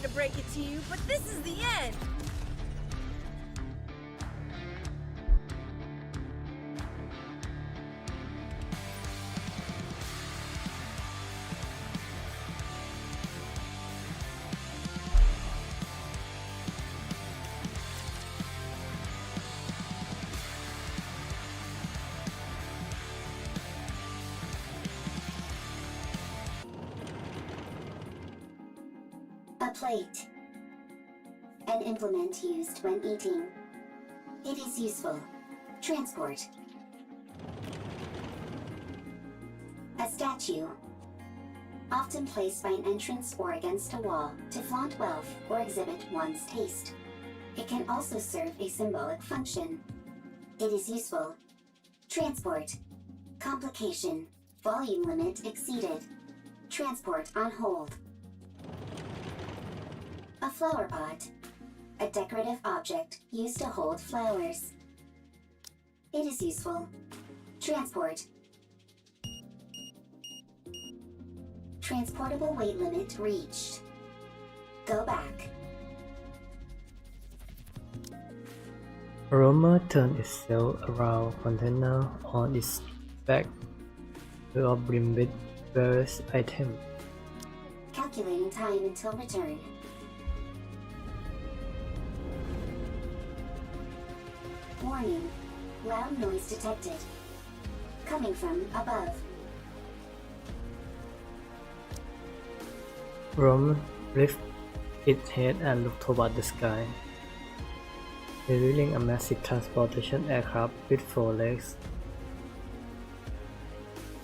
to break it to you, but this is the end. A plate. An implement used when eating. It is useful. Transport. A statue. Often placed by an entrance or against a wall to flaunt wealth or exhibit one's taste. It can also serve a symbolic function. It is useful. Transport. Complication. Volume limit exceeded. Transport on hold. A flower pot. A decorative object used to hold flowers. It is useful. Transport. Transportable weight limit reached. Go back. Roamer turns itself around container on its back to brim with various items. Calculating time until return. Warning. Loud noise detected. Coming from above. Roamer lifts its head and looks toward the sky, revealing a massive transportation aircraft with 4 legs.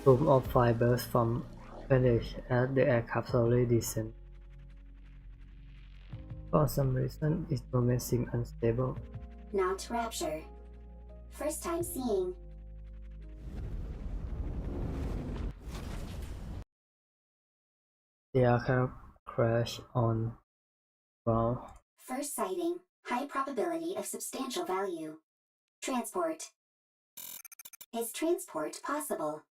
Plume of fibers from vanish as the aircraft slowly descends. For some reason, its movement seems unstable. Not rapture. First time seeing. The aircraft crashed on ground. First sighting. High probability of substantial value. Transport. Is transport possible?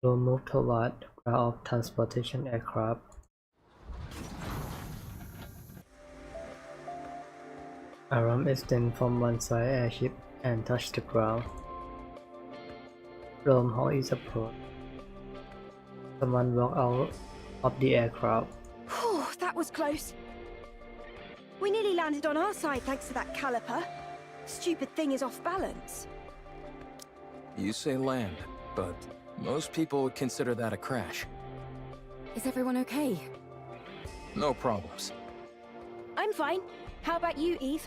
Roamer moved toward the ground of transportation aircraft. Arm extended from one side airship and touched the ground. Rome how is approached. Someone walked out of the aircraft. Whew, that was close. We nearly landed on our side thanks to that caliper. Stupid thing is off balance. You say land, but most people would consider that a crash. Is everyone okay? No problems. I'm fine. How about you, Eve?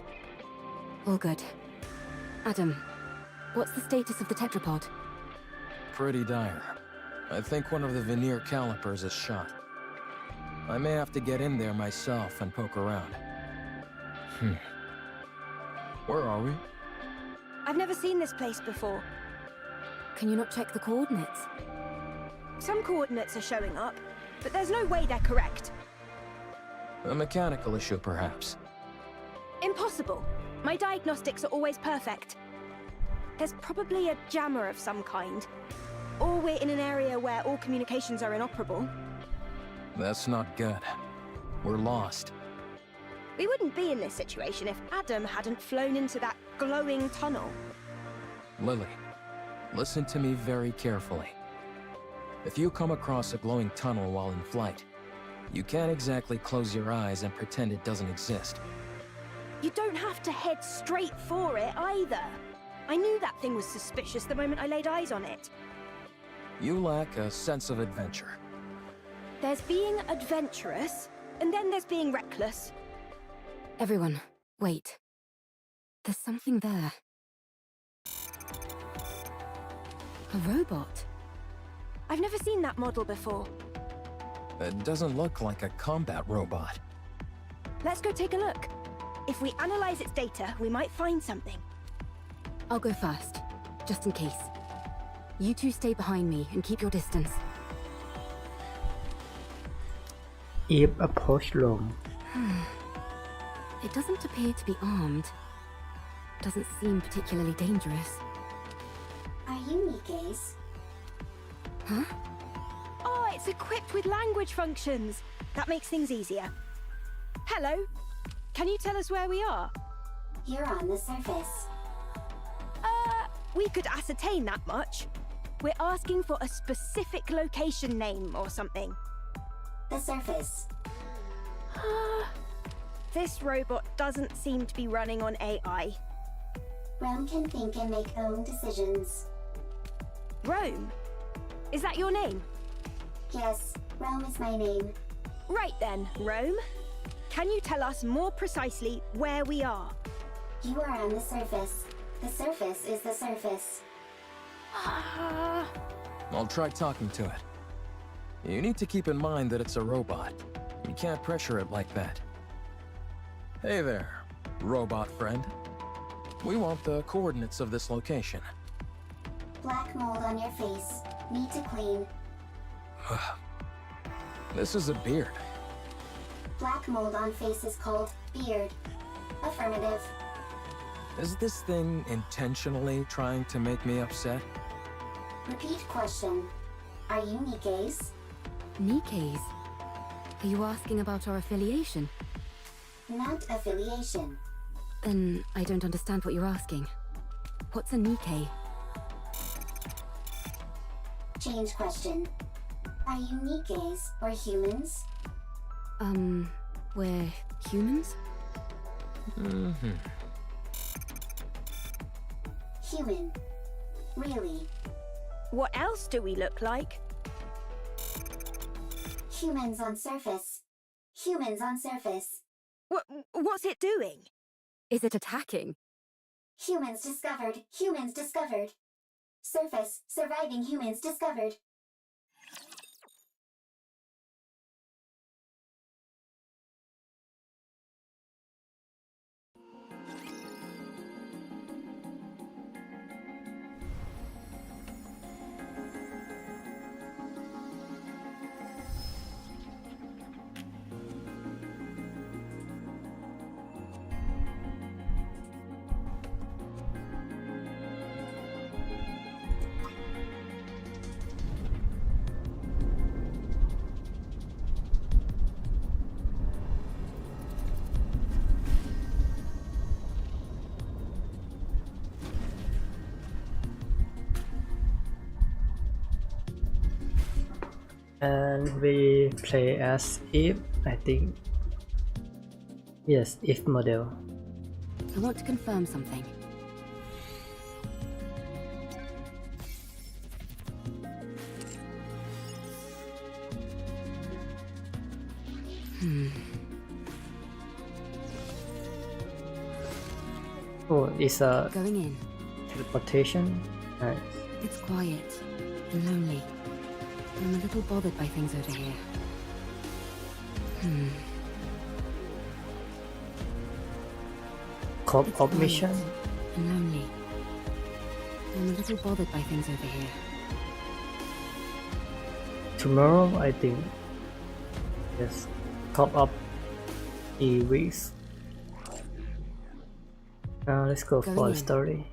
All good. Adam, what's the status of the tetrapod? Pretty dire. I think one of the veneer calipers is shot. I may have to get in there myself and poke around. Where are we? I've never seen this place before. Can you not check the coordinates? Some coordinates are showing up, but there's no way they're correct. A mechanical issue, perhaps. Impossible. My diagnostics are always perfect. There's probably a jammer of some kind. Or we're in an area where all communications are inoperable. That's not good. We're lost. We wouldn't be in this situation if Adam hadn't flown into that glowing tunnel. Lily, listen to me very carefully. If you come across a glowing tunnel while in flight, you can't exactly close your eyes and pretend it doesn't exist. You don't have to head straight for it either. I knew that thing was suspicious the moment I laid eyes on it. You lack a sense of adventure. There's being adventurous, and then there's being reckless. Everyone, wait. There's something there. A robot. I've never seen that model before. It doesn't look like a combat robot. Let's go take a look. If we analyze its data, we might find something. I'll go first, just in case. You two stay behind me and keep your distance. Eve approached Rome. It doesn't appear to be armed. Doesn't seem particularly dangerous. Are you NIKKE's? Huh? Oh, it's equipped with language functions. That makes things easier. Hello? Can you tell us where we are? You're on the surface. We could ascertain that much. We're asking for a specific location name or something. The surface. This robot doesn't seem to be running on AI. Rome can think and make own decisions. Rome? Is that your name? Yes, Rome is my name. Right then, Rome. Can you tell us more precisely where we are? You are on the surface. The surface is the surface. I'll try talking to it. You need to keep in mind that it's a robot. You can't pressure it like that. Hey there, robot friend. We want the coordinates of this location. Black mold on your face. Need to clean. This is a beard. Black mold on face is called beard. Affirmative. Is this thing intentionally trying to make me upset? Repeat question. Are you NIKKE's? NIKKE's? Are you asking about our affiliation? Not affiliation. Then I don't understand what you're asking. What's a NIKKE? Change question. Are you NIKKE's or humans? We're humans? Human. Really? What else do we look like? Humans on surface. Humans on surface. What's it doing? Is it attacking? Humans discovered. Humans discovered. Surface. Surviving humans discovered. And we play as if, I think. Yes, if model. I want to confirm something. Oh, it's a Going in. teleportation. Nice. It's quiet and lonely. I'm a little bothered by things over here. Co-op It's quiet mission. and lonely. I'm a little bothered by things over here. Tomorrow, I think. Yes. Co-op weeks. Now let's go Going for in. the story.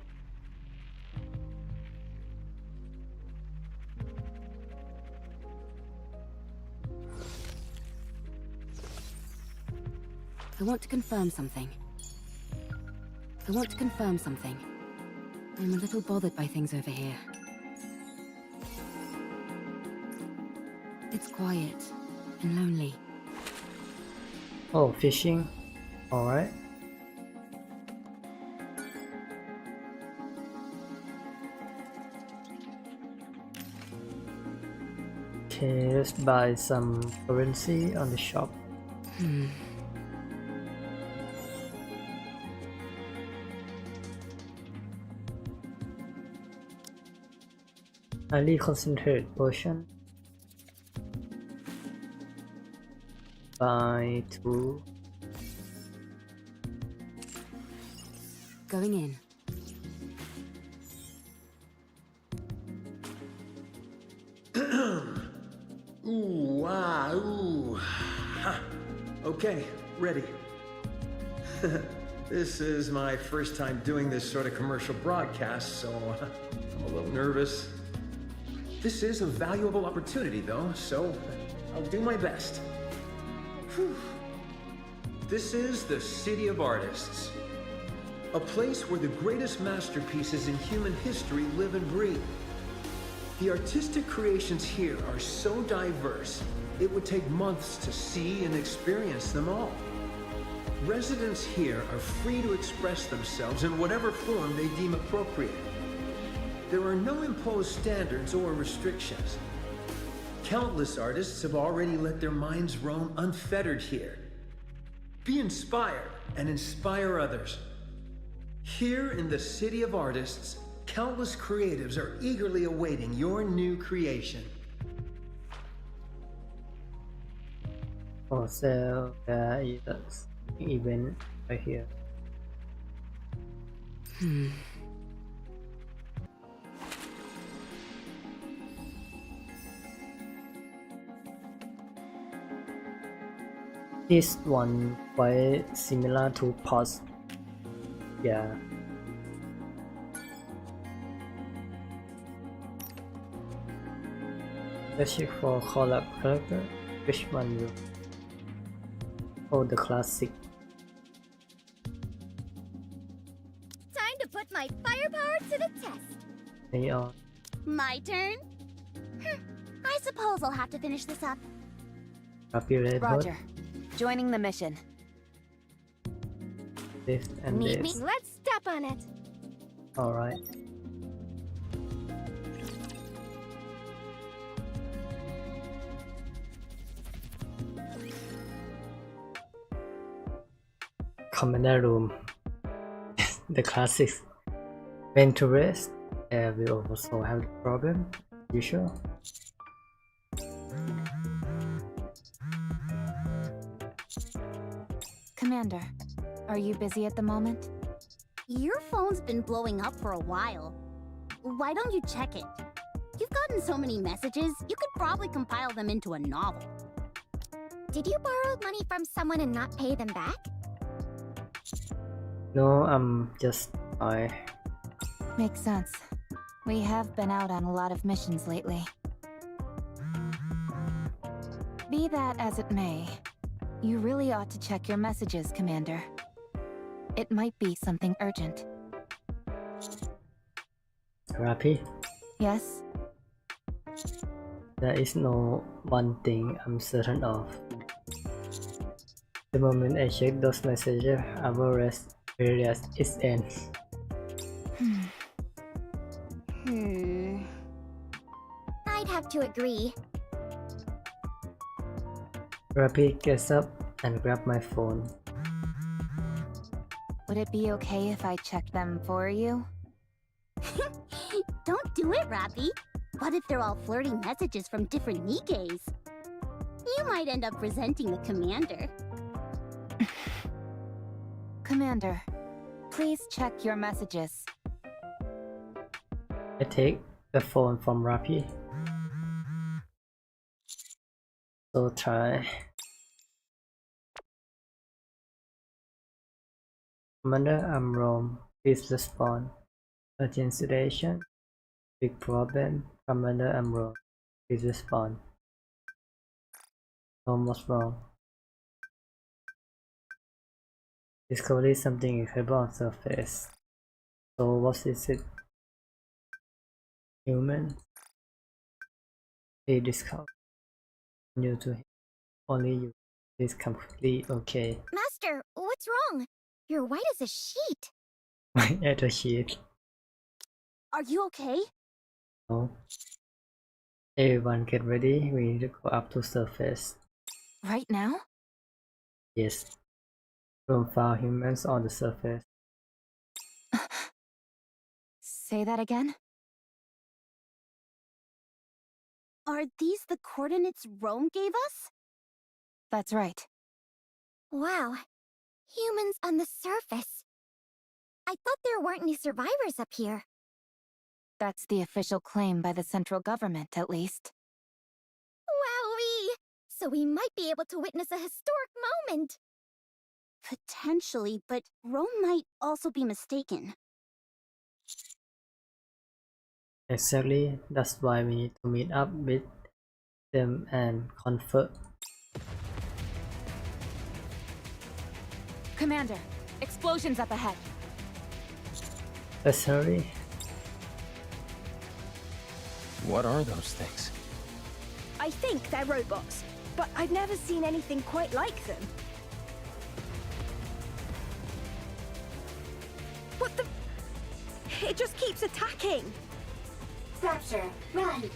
I want to confirm something. I want to confirm something. I'm a little bothered by things over here. It's quiet and lonely. Oh, fishing. Alright. Okay, let's buy some currency on the shop. Highly concentrated potion. Buy 2. Going in. Ooh, ah, ooh. Ha. Okay, ready. This is my first time doing this sort of commercial broadcast, so I'm a little nervous. This is a valuable opportunity, though, so I'll do my best. This is the City of Artists. A place where the greatest masterpieces in human history live and breathe. The artistic creations here are so diverse, it would take months to see and experience them all. Residents here are free to express themselves in whatever form they deem appropriate. There are no imposed standards or restrictions. Countless artists have already let their minds roam unfettered here. Be inspired and inspire others. Here in the City of Artists, countless creatives are eagerly awaiting your new creation. For sale, there is an event right here. This one quite similar to POS. Yeah. Let's check for collab character. Which one will? Oh, the classic. Time to put my firepower to the test. Neon. My turn? I suppose I'll have to finish this up. Copy red hot. Roger. Joining the mission. This and Meet me. this. Let's step on it. Alright. Commander room. The classics. When to rest, we also have the problem. You sure? Commander, are you busy at the moment? Your phone's been blowing up for a while. Why don't you check it? You've gotten so many messages, you could probably compile them into a novel. Did you borrow money from someone and not pay them back? No, I'm just Makes sense. We have been out on a lot of missions lately. Be that as it may, you really ought to check your messages, Commander. It might be something urgent. Rapi. Yes? There is no one thing I'm certain of. The moment I check those messages, our rest period is end. I'd have to agree. Rapi gets up and grab my phone. Would it be okay if I checked them for you? Don't do it, Rappy. What if they're all flirty messages from different NIKKEs? You might end up resenting the commander. Commander, please check your messages. I take the phone from Rapi. So try. Commander, I'm Rome. Please respond. Urgent situation. Big problem. Commander, I'm Rome. Please respond. Rome, what's wrong? Discovery something incredible on surface. So what is it? Human? He discovered. New to him. Only you. Is completely okay. Master, what's wrong? You're white as a sheet. At a sheet. Are you okay? No. Everyone get ready. We need to go up to surface. Right now? Yes. Don't found humans on the surface. Say that again? Are these the coordinates Rome gave us? That's right. Wow. Humans on the surface. I thought there weren't any survivors up here. That's the official claim by the central government, at least. Wowee! So we might be able to witness a historic moment. Potentially, but Rome might also be mistaken. Exactly. That's why we need to meet up with them and confer. Commander, explosions up ahead. Let's hurry. What are those things? I think they're robots, but I've never seen anything quite like them. What the? It just keeps attacking. Rapture, run!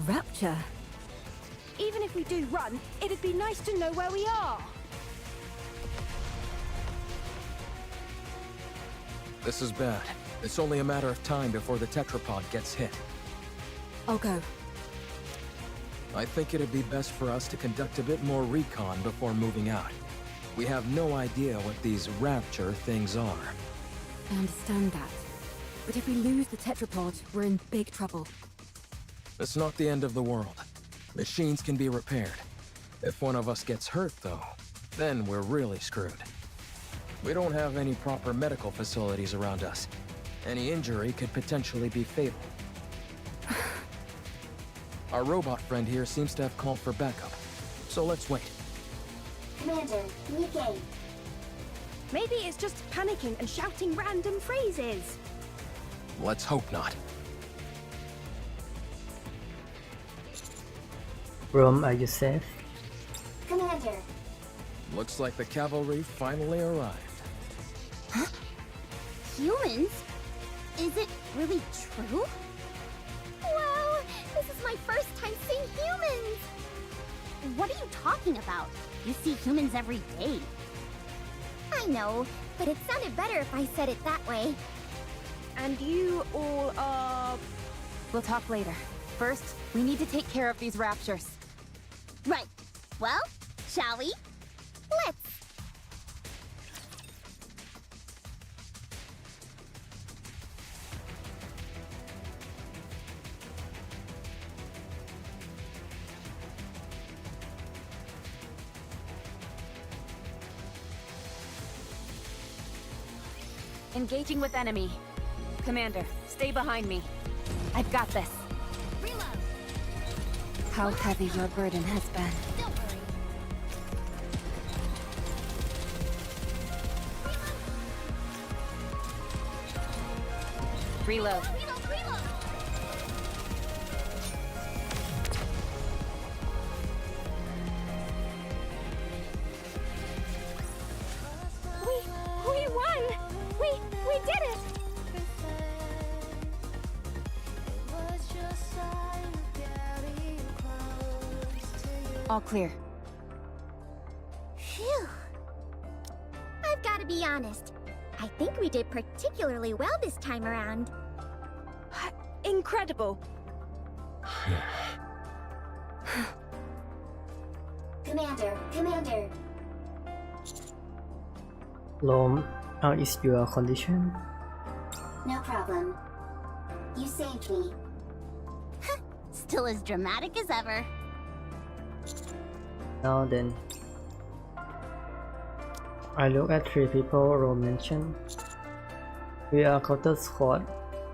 Rapture? Even if we do run, it'd be nice to know where we are. This is bad. It's only a matter of time before the tetrapod gets hit. I'll go. I think it'd be best for us to conduct a bit more recon before moving out. We have no idea what these rapture things are. I understand that. But if we lose the tetrapod, we're in big trouble. It's not the end of the world. Machines can be repaired. If one of us gets hurt, though, then we're really screwed. We don't have any proper medical facilities around us. Any injury could potentially be fatal. Our robot friend here seems to have called for backup, so let's wait. Commander, NIKKE! Maybe it's just panicking and shouting random phrases. Let's hope not. Rome, are you safe? Commander, Looks like the cavalry finally arrived. Humans? Is it really true? Wow, this is my first time seeing humans! What are you talking about? You see humans every day. I know, but it sounded better if I said it that way. And you all are... We'll talk later. First, we need to take care of these raptures. Right. Well, shall we? Let's. Engaging with enemy. Commander, stay behind me. I've got this. Reload. How heavy your burden has been. Don't worry. Reload. Reload, reload. We won! We did it! All clear. Phew. I've got to be honest. I think we did particularly well this time around. Incredible. Commander, Rome, how is your condition? no problem. You saved me. Still as dramatic as ever. Now then. I look at 3 people Rome mentioned. We are Counter Squad.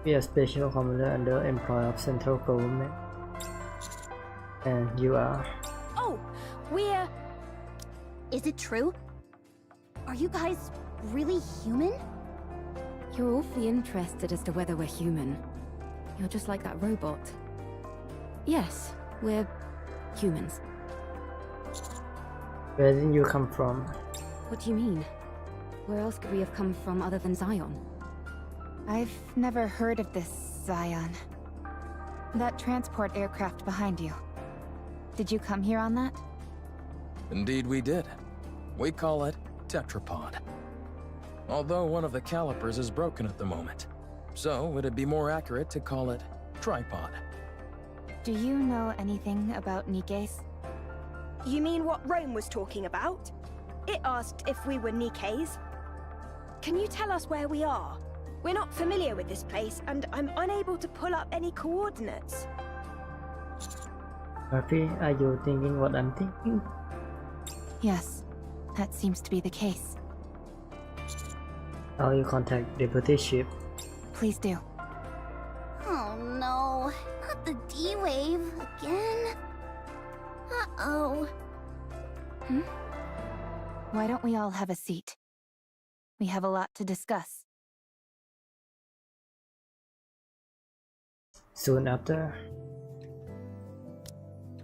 We are Special Commander under Employee of Central Government. And you are... Oh, we're... Is it true? Are you guys really human? You're awfully interested as to whether we're human. You're just like that robot. Yes, we're humans. Where did you come from? What do you mean? Where else could we have come from other than Zion? I've never heard of this, Zion. That transport aircraft behind you. Did you come here on that? Indeed we did. We call it tetrapod. Although one of the calipers is broken at the moment. So it'd be more accurate to call it tripod. Do you know anything about NIKKE's? You mean what Rome was talking about? It asked if we were NIKKE's. Can you tell us where we are? We're not familiar with this place, and I'm unable to pull up any coordinates. Murphy, are you thinking what I'm thinking? Yes, that seems to be the case. I'll you contact Deputy Chief. Please do. Oh no, not the D-Wave again. Uh-oh. Why don't we all have a seat? We have a lot to discuss. Soon after,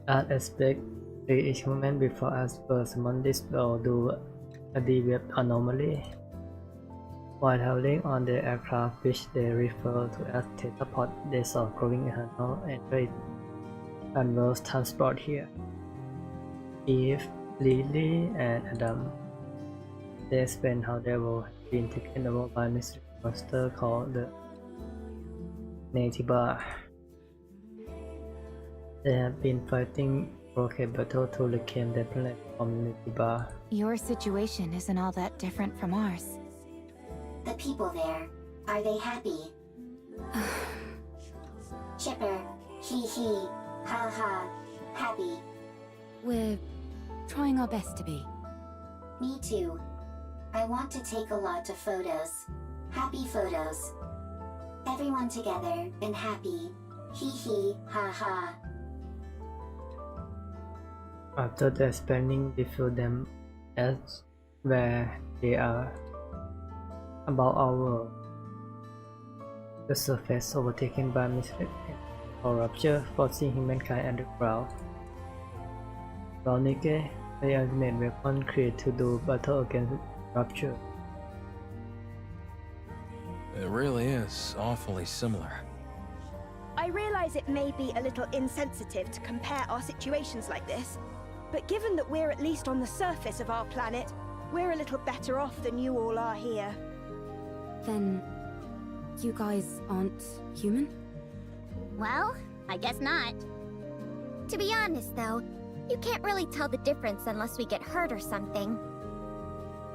Art expect each human before us first summon this or do a deviate anomaly. While traveling on the aircraft, which they refer to as tetrapod, they saw growing eternal and converse transport here. Eve, Lily, and Adam. They explain how they were being taken over by a mysterious monster called the NIKKE. They have been fighting broken battle to reclaim their planet from NIKKE. Your situation isn't all that different from ours. The people there, are they happy? Chipper, hee hee, ha ha, happy. We're trying our best to be. Me too. I want to take a lot of photos. Happy photos. Everyone together and happy. Hee hee, ha ha. After the spending, we feel them as where they are. About our world. The surface overtaken by mystery or rupture, forcing humankind underground. While NIKKE, the ultimate weapon created to do battle against rupture. It really is awfully similar. I realize it may be a little insensitive to compare our situations like this, but given that we're at least on the surface of our planet, we're a little better off than you all are here. Then, you guys aren't human? Well, I guess not. To be honest, though, you can't really tell the difference unless we get hurt or something.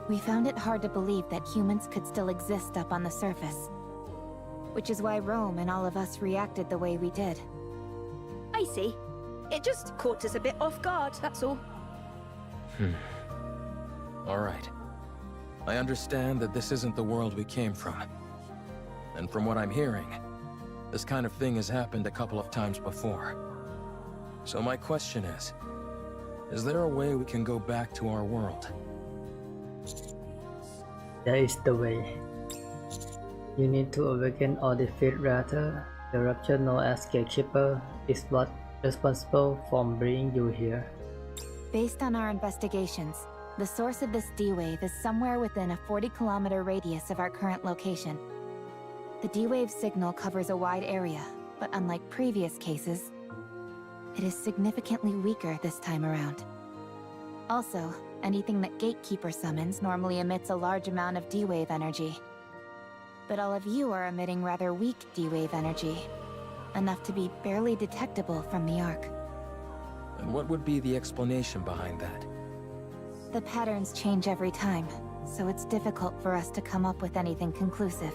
We found it hard to believe that humans could still exist up on the surface. Which is why Rome and all of us reacted the way we did. I see. It just caught us a bit off guard, that's all. Alright. I understand that this isn't the world we came from. And from what I'm hearing, this kind of thing has happened a couple of times before. So my question is there a way we can go back to our world? That is the way. You need to awaken or defeat rather. The rupture known as Gatekeeper is what responsible for bringing you here. Based on our investigations, the source of this D-Wave is somewhere within a 40-kilometer radius of our current location. The D-Wave signal covers a wide area, but unlike previous cases, it is significantly weaker this time around. Also, anything that Gatekeeper summons normally emits a large amount of D-Wave energy. But all of you are emitting rather weak D-Wave energy, enough to be barely detectable from the Ark. And what would be the explanation behind that? The patterns change every time, so it's difficult for us to come up with anything conclusive.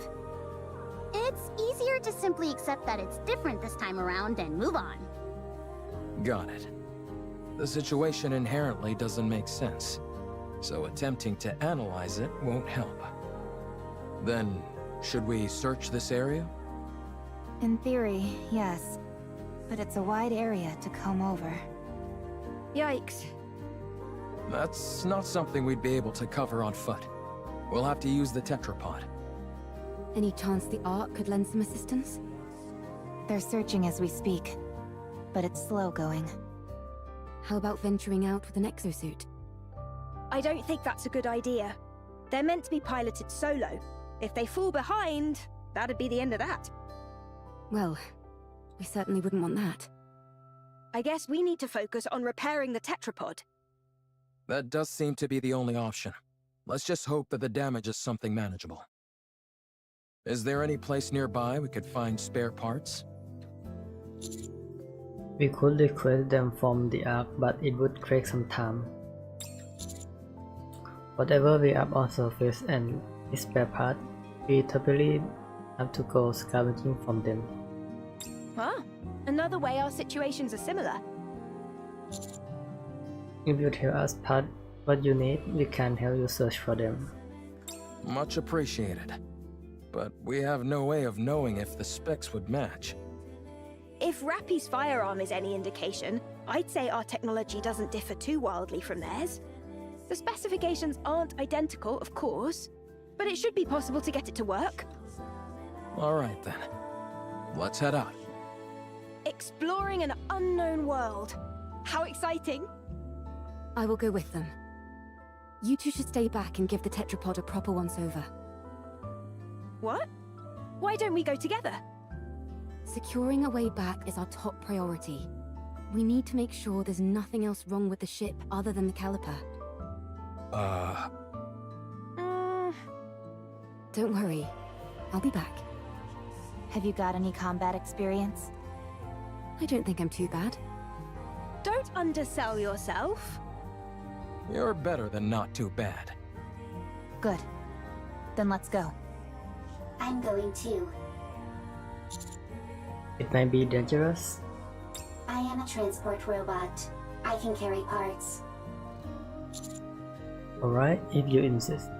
It's easier to simply accept that it's different this time around and move on. Got it. The situation inherently doesn't make sense, so attempting to analyze it won't help. Then, should we search this area? In theory, yes. But it's a wide area to comb over. Yikes. That's not something we'd be able to cover on foot. We'll have to use the tetrapod. Any chance the Ark could lend some assistance? They're searching as we speak, but it's slow going. How about venturing out with an exosuit? I don't think that's a good idea. They're meant to be piloted solo. If they fall behind, that'd be the end of that. Well, we certainly wouldn't want that. I guess we need to focus on repairing the tetrapod. That does seem to be the only option. Let's just hope that the damage is something manageable. Is there any place nearby we could find spare parts? We could request them from the Ark, but it would take some time. Whatever we have on surface and its spare part, we typically have to go scavenging from them. Huh? Another way our situations are similar. If you tell us what you need, we can help you search for them. Much appreciated. But we have no way of knowing if the specs would match. If Rappy's firearm is any indication, I'd say our technology doesn't differ too wildly from theirs. The specifications aren't identical, of course, but it should be possible to get it to work. All right then. Let's head out. Exploring an unknown world. How exciting! I will go with them. You two should stay back and give the tetrapod a proper once-over. What? Why don't we go together? Securing a way back is our top priority. We need to make sure there's nothing else wrong with the ship other than the caliper. Don't worry. I'll be back. Have you got any combat experience? I don't think I'm too bad. Don't undersell yourself. You're better than not too bad. Good. Then let's go. I'm going too. It might be dangerous. I am a transport robot. I can carry parts. Alright, if you insist.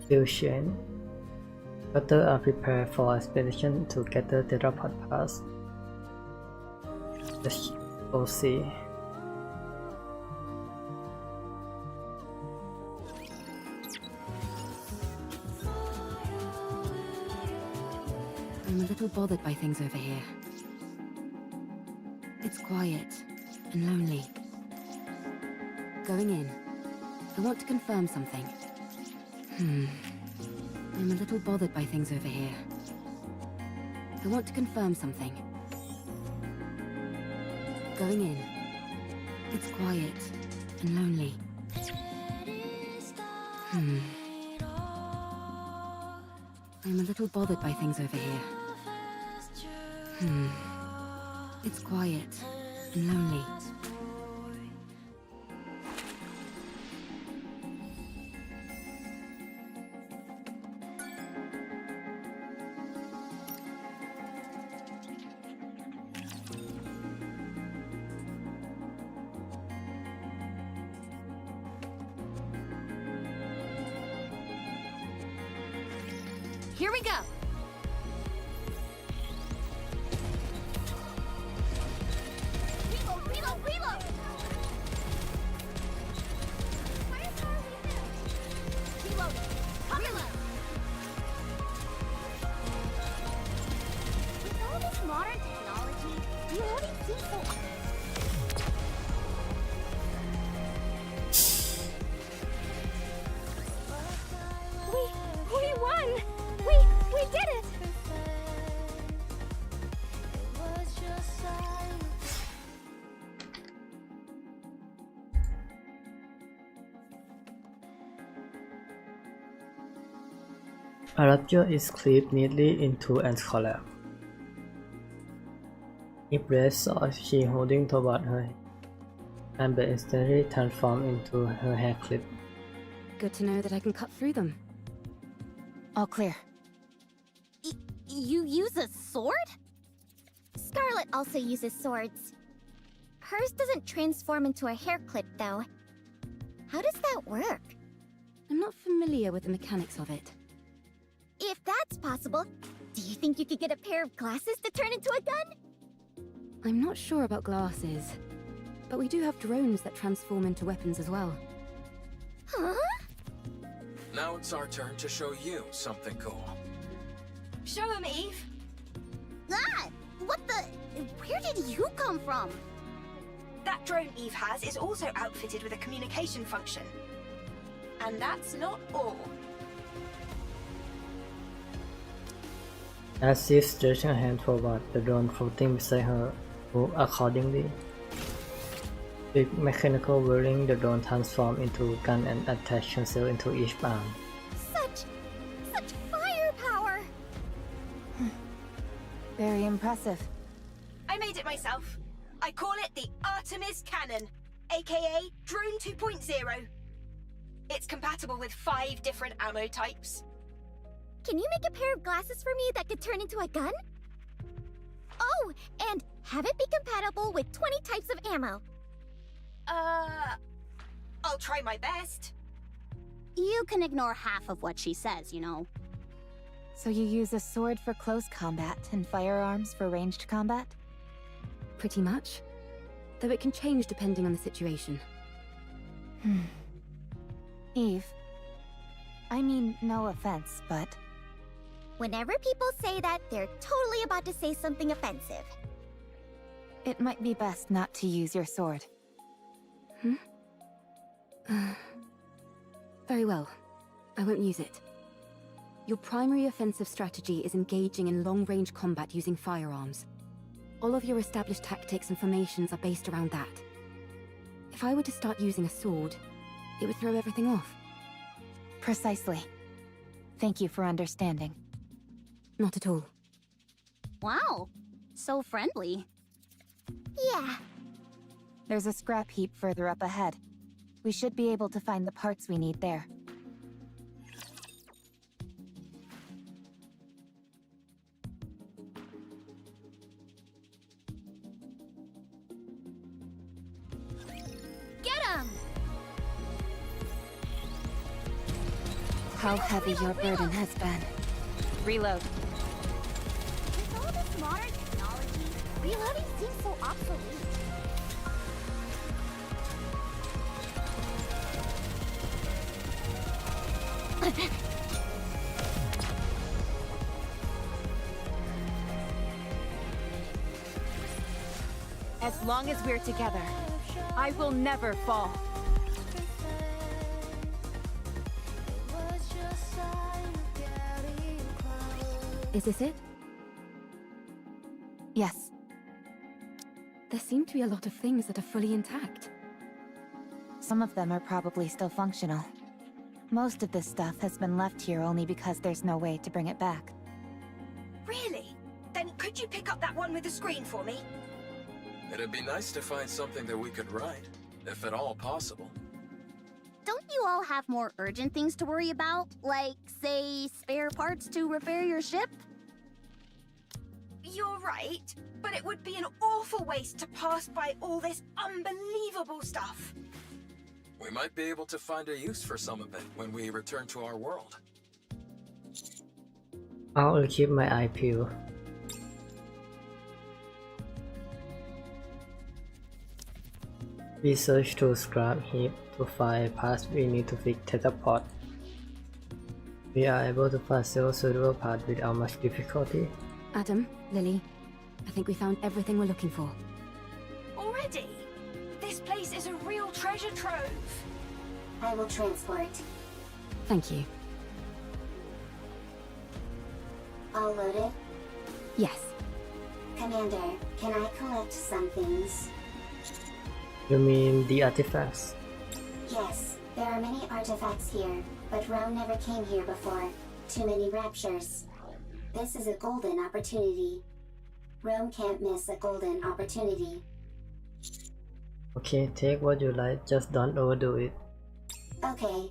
Fusion. Cutter are prepared for expedition to get the tetrapod pass. Let's go see. I'm a little bothered by things over here. It's quiet and lonely. Going in, I want to confirm something. I'm a little bothered by things over here. I want to confirm something. Going in, it's quiet and lonely. I'm a little bothered by things over here. It's quiet and lonely. Here we go. Reload, reload, reload! Reload, reload! With all this modern technology, reloading seems so... We won! We did it! A rapture is clipped neatly into an collab. If Red saw she holding toward her, and be instantly transformed into her hair clip. Good to know that I can cut through them. All clear. You use a sword? Scarlet also uses swords. Hers doesn't transform into a hair clip, though. How does that work? I'm not familiar with the mechanics of it. If that's possible, do you think you could get a pair of glasses to turn into a gun? I'm not sure about glasses, but we do have drones that transform into weapons as well. Huh? Now it's our turn to show you something cool. Show him, Eve. Ah! What the... Where did you come from? That drone Eve has is also outfitted with a communication function. And that's not all. As she stretched her hand forward, the drone floating beside her moved accordingly. With mechanical whirling, the drone transformed into a gun and attached herself into each arm. Such firepower! Very impressive. I made it myself. I call it the Artemis Cannon, aka Drone 2.0. It's compatible with 5 different ammo types. Can you make a pair of glasses for me that could turn into a gun? Oh, and have it be compatible with 20 types of ammo. I'll try my best. You can ignore half of what she says, you know. So you use a sword for close combat and firearms for ranged combat? Pretty much. Though it can change depending on the situation. Eve. I mean, no offense, but Whenever people say that, they're totally about to say something offensive. it might be best not to use your sword. Very well. I won't use it. Your primary offensive strategy is engaging in long-range combat using firearms. All of your established tactics and formations are based around that. If I were to start using a sword, it would throw everything off. Precisely. Thank you for understanding. Not at all. Wow, so friendly. Yeah. There's a scrap heap further up ahead. We should be able to find the parts we need there. Get him! How heavy your burden has been. Reload. With all this modern technology, reloading seems so obsolete. As long as we're together, I will never fall. Is this it? Yes. There seem to be a lot of things that are fully intact. Some of them are probably still functional. Most of this stuff has been left here only because there's no way to bring it back. Really? Then could you pick up that one with the screen for me? It'd be nice to find something that we could ride, if at all possible. Don't you all have more urgent things to worry about? Like, say, spare parts to repair your ship? You're right, but it would be an awful waste to pass by all this unbelievable stuff. We might be able to find a use for some of it when we return to our world. I'll keep my eye peeled. We search through scrap heap to find parts we need to fix tetrapod. We are able to find several suitable parts without much difficulty. Adam, Lily, I think we found everything we're looking for. Already? This place is a real treasure trove. I will transport. Thank you. All loaded? Yes. Commander, can I collect some things? You mean the artifacts? Yes, there are many artifacts here, but Rome never came here before. Too many raptures. This is a golden opportunity. Rome can't miss a golden opportunity. Okay, take what you like, just don't overdo it. Okay,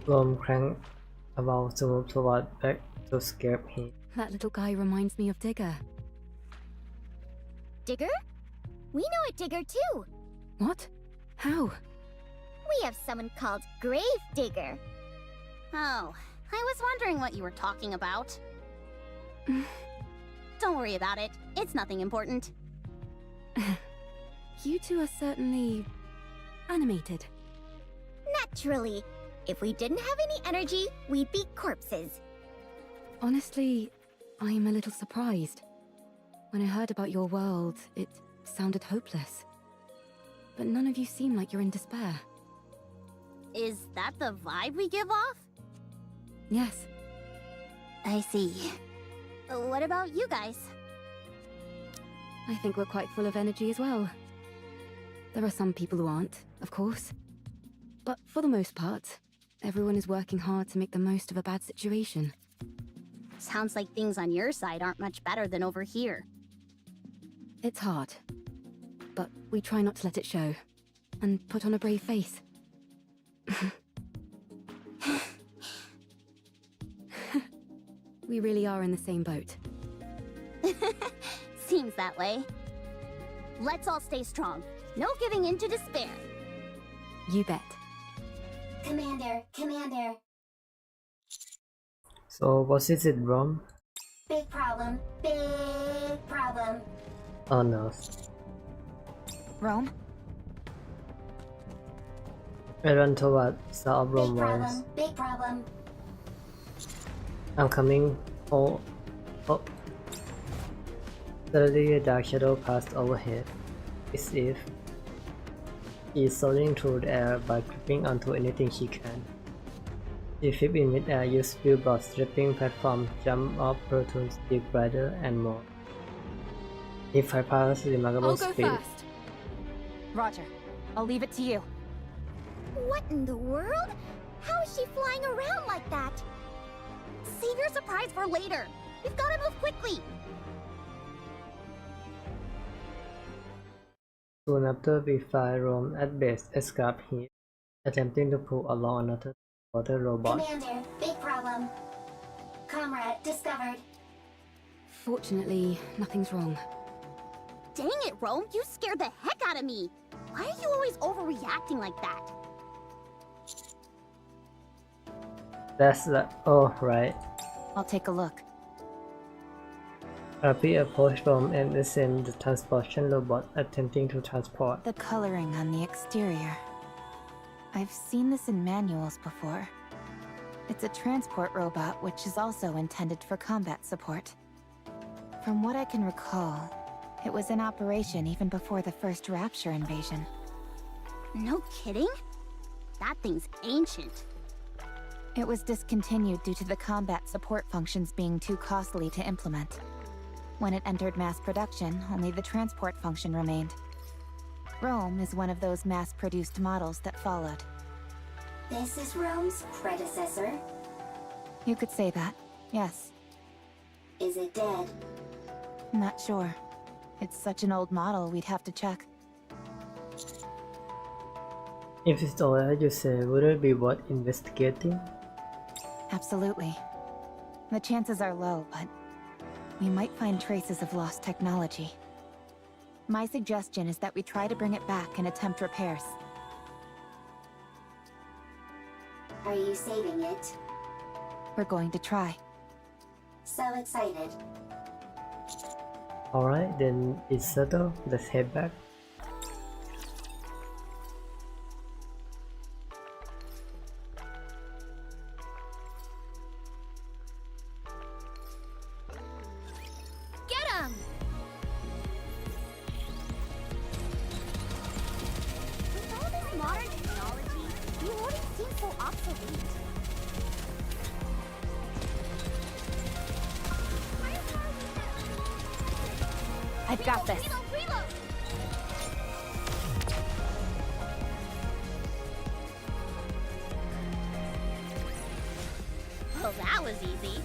Rome crank about to move toward back to scrap heap. That little guy reminds me of Digger. Digger? We know a Digger too. What? How? We have someone called Grave Digger. Oh, I was wondering what you were talking about. Don't worry about it. It's nothing important. You two are certainly animated. Naturally. If we didn't have any energy, we'd be corpses. Honestly, I'm a little surprised. When I heard about your world, it sounded hopeless. But none of you seem like you're in despair. Is that the vibe we give off? Yes. I see. What about you guys? I think we're quite full of energy as well. There are some people who aren't, of course. But for the most part, everyone is working hard to make the most of a bad situation. Sounds like things on your side aren't much better than over here. It's hard. But we try not to let it show. And put on a brave face. We really are in the same boat. Seems that way. Let's all stay strong. No giving in to despair. You bet. Commander, Commander. So what is it, Rome? Big problem. Big problem. Oh no. Rome? I run toward south of Big Rome problem, Wise. big problem. I'm coming. Oh. Suddenly a dark shadow passed overhead. As if she's soaring through the air by gripping onto anything she can. She flipped in mid-air, used billboard stripping platform, jump off to speed brighter and more. If I pass remarkable I'll go speed. first. Roger. I'll leave it to you. What in the world? How is she flying around like that? Save your surprise for later. We've got to move quickly. Soon after, we find Rome at base escape heat, attempting to pull along another water robot. Commander, big problem. Comrade discovered. Fortunately, nothing's wrong. Dang it, Rome. You scared the heck out of me. Why are you always overreacting like that? That's the. Oh, right. I'll take a look. RP approached Rome and ascended the transportation robot, attempting to transport. The coloring on the exterior. I've seen this in manuals before. It's a transport robot which is also intended for combat support. From what I can recall, it was in operation even before the first Rapture invasion. No kidding? That thing's ancient. It was discontinued due to the combat support functions being too costly to implement. When it entered mass production, only the transport function remained. Rome is one of those mass-produced models that followed. This is Rome's predecessor. You could say that, yes. Is it dead? Not sure. It's such an old model, we'd have to check. If it's all as you say, would it be worth investigating? Absolutely. The chances are low, but we might find traces of lost technology. My suggestion is that we try to bring it back and attempt repairs. Are you saving it? We're going to try. So excited. Alright, then it's settled. Let's head back. Get him! With all this modern technology, the loading seems so obsolete. I've got this. Reload, reload! Well, that was easy.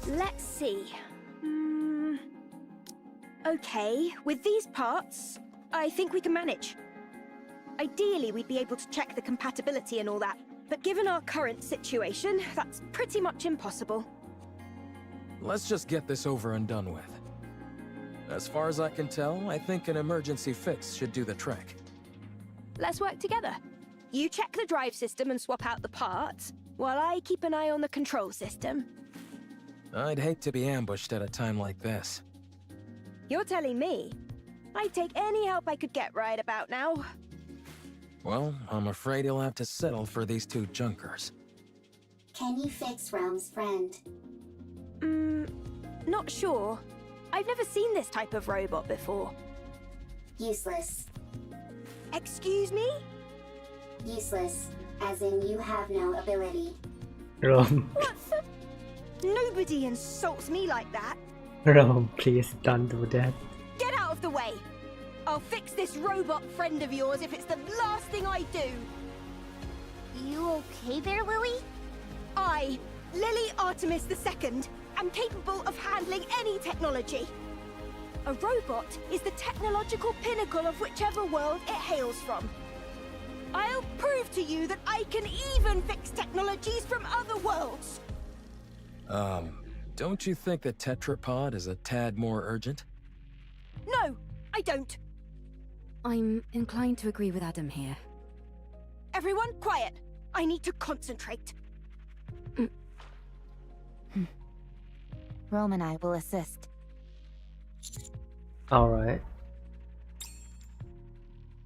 Let's see. Okay, with these parts, I think we can manage. Ideally, we'd be able to check the compatibility and all that, but given our current situation, that's pretty much impossible. Let's just get this over and done with. As far as I can tell, I think an emergency fix should do the trick. Let's work together. You check the drive system and swap out the parts, while I keep an eye on the control system. I'd hate to be ambushed at a time like this. You're telling me? I'd take any help I could get right about now. Well, I'm afraid you'll have to settle for these two junkers. Can you fix Rome's friend? Not sure. I've never seen this type of robot before. Useless. Excuse me? Useless, as in you have no ability. Rome, What the? Nobody insults me like that. Rome, please don't do that. Get out of the way. I'll fix this robot friend of yours if it's the last thing I do. You okay there, Lily? I, Lily Artemis II, am capable of handling any technology. A robot is the technological pinnacle of whichever world it hails from. I'll prove to you that I can even fix technologies from other worlds. Don't you think the tetrapod is a tad more urgent? No, I don't. I'm inclined to agree with Adam here. Everyone, quiet. I need to concentrate. Rome and I will assist. Alright.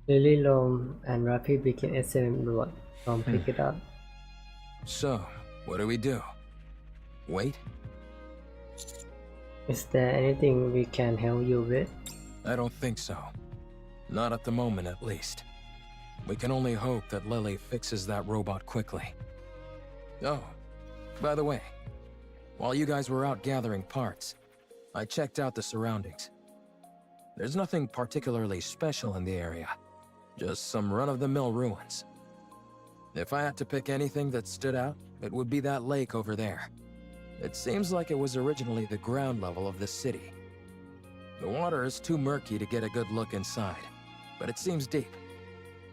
Lily, Rome, and Rafi begin assembly. Rome pick it up. So, what do we do? Wait? Is there anything we can help you with? I don't think so. Not at the moment, at least. We can only hope that Lily fixes that robot quickly. Oh, by the way, while you guys were out gathering parts, I checked out the surroundings. There's nothing particularly special in the area, just some run-of-the-mill ruins. If I had to pick anything that stood out, it would be that lake over there. It seems like it was originally the ground level of the city. The water is too murky to get a good look inside, but it seems deep.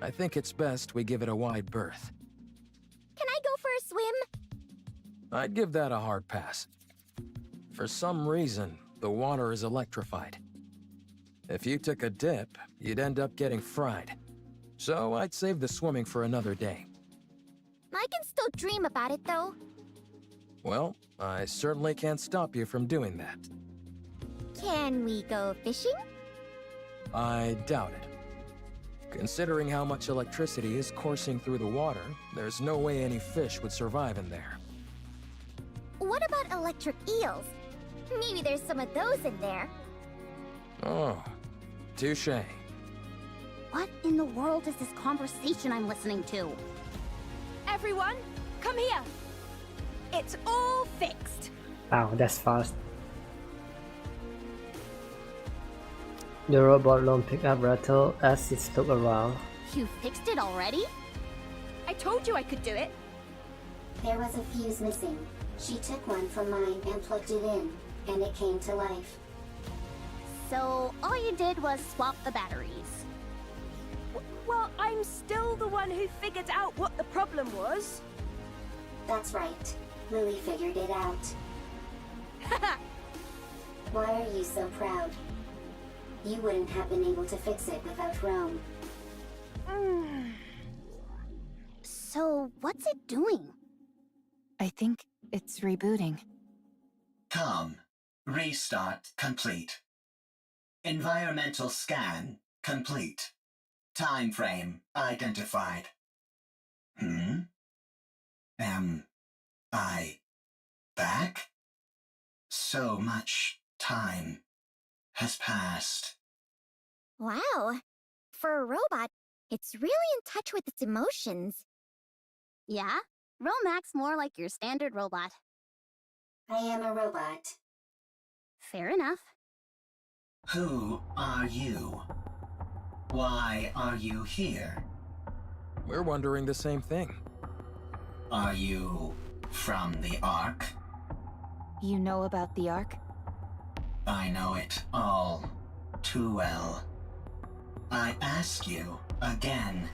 I think it's best we give it a wide berth. Can I go for a swim? I'd give that a hard pass. For some reason, the water is electrified. If you took a dip, you'd end up getting fried. So I'd save the swimming for another day. I can still dream about it, though. Well, I certainly can't stop you from doing that. Can we go fishing? I doubt it. Considering how much electricity is coursing through the water, there's no way any fish would survive in there. What about electric eels? Maybe there's some of those in there. Oh, touché. What in the world is this conversation I'm listening to? Everyone, come here. It's all fixed. Wow, that's fast. The robot Rome pick up Rattle as it look around. You fixed it already? I told you I could do it. There was a fuse missing. She took one from mine and plugged it in, and it came to life. So all you did was swap the batteries. Well, I'm still the one who figured out what the problem was. That's right. Lily figured it out. Why are you so proud? You wouldn't have been able to fix it without Rome. So what's it doing? I think it's rebooting. Com. Restart complete. Environmental scan complete. Time frame identified. Am I back? So much time has passed. Wow. For a robot, it's really in touch with its emotions. Yeah? Rome acts more like your standard robot. I am a robot. Fair enough. Who are you? Why are you here? We're wondering the same thing. Are you from the Ark? You know about the Ark? I know it all too well. I ask you again,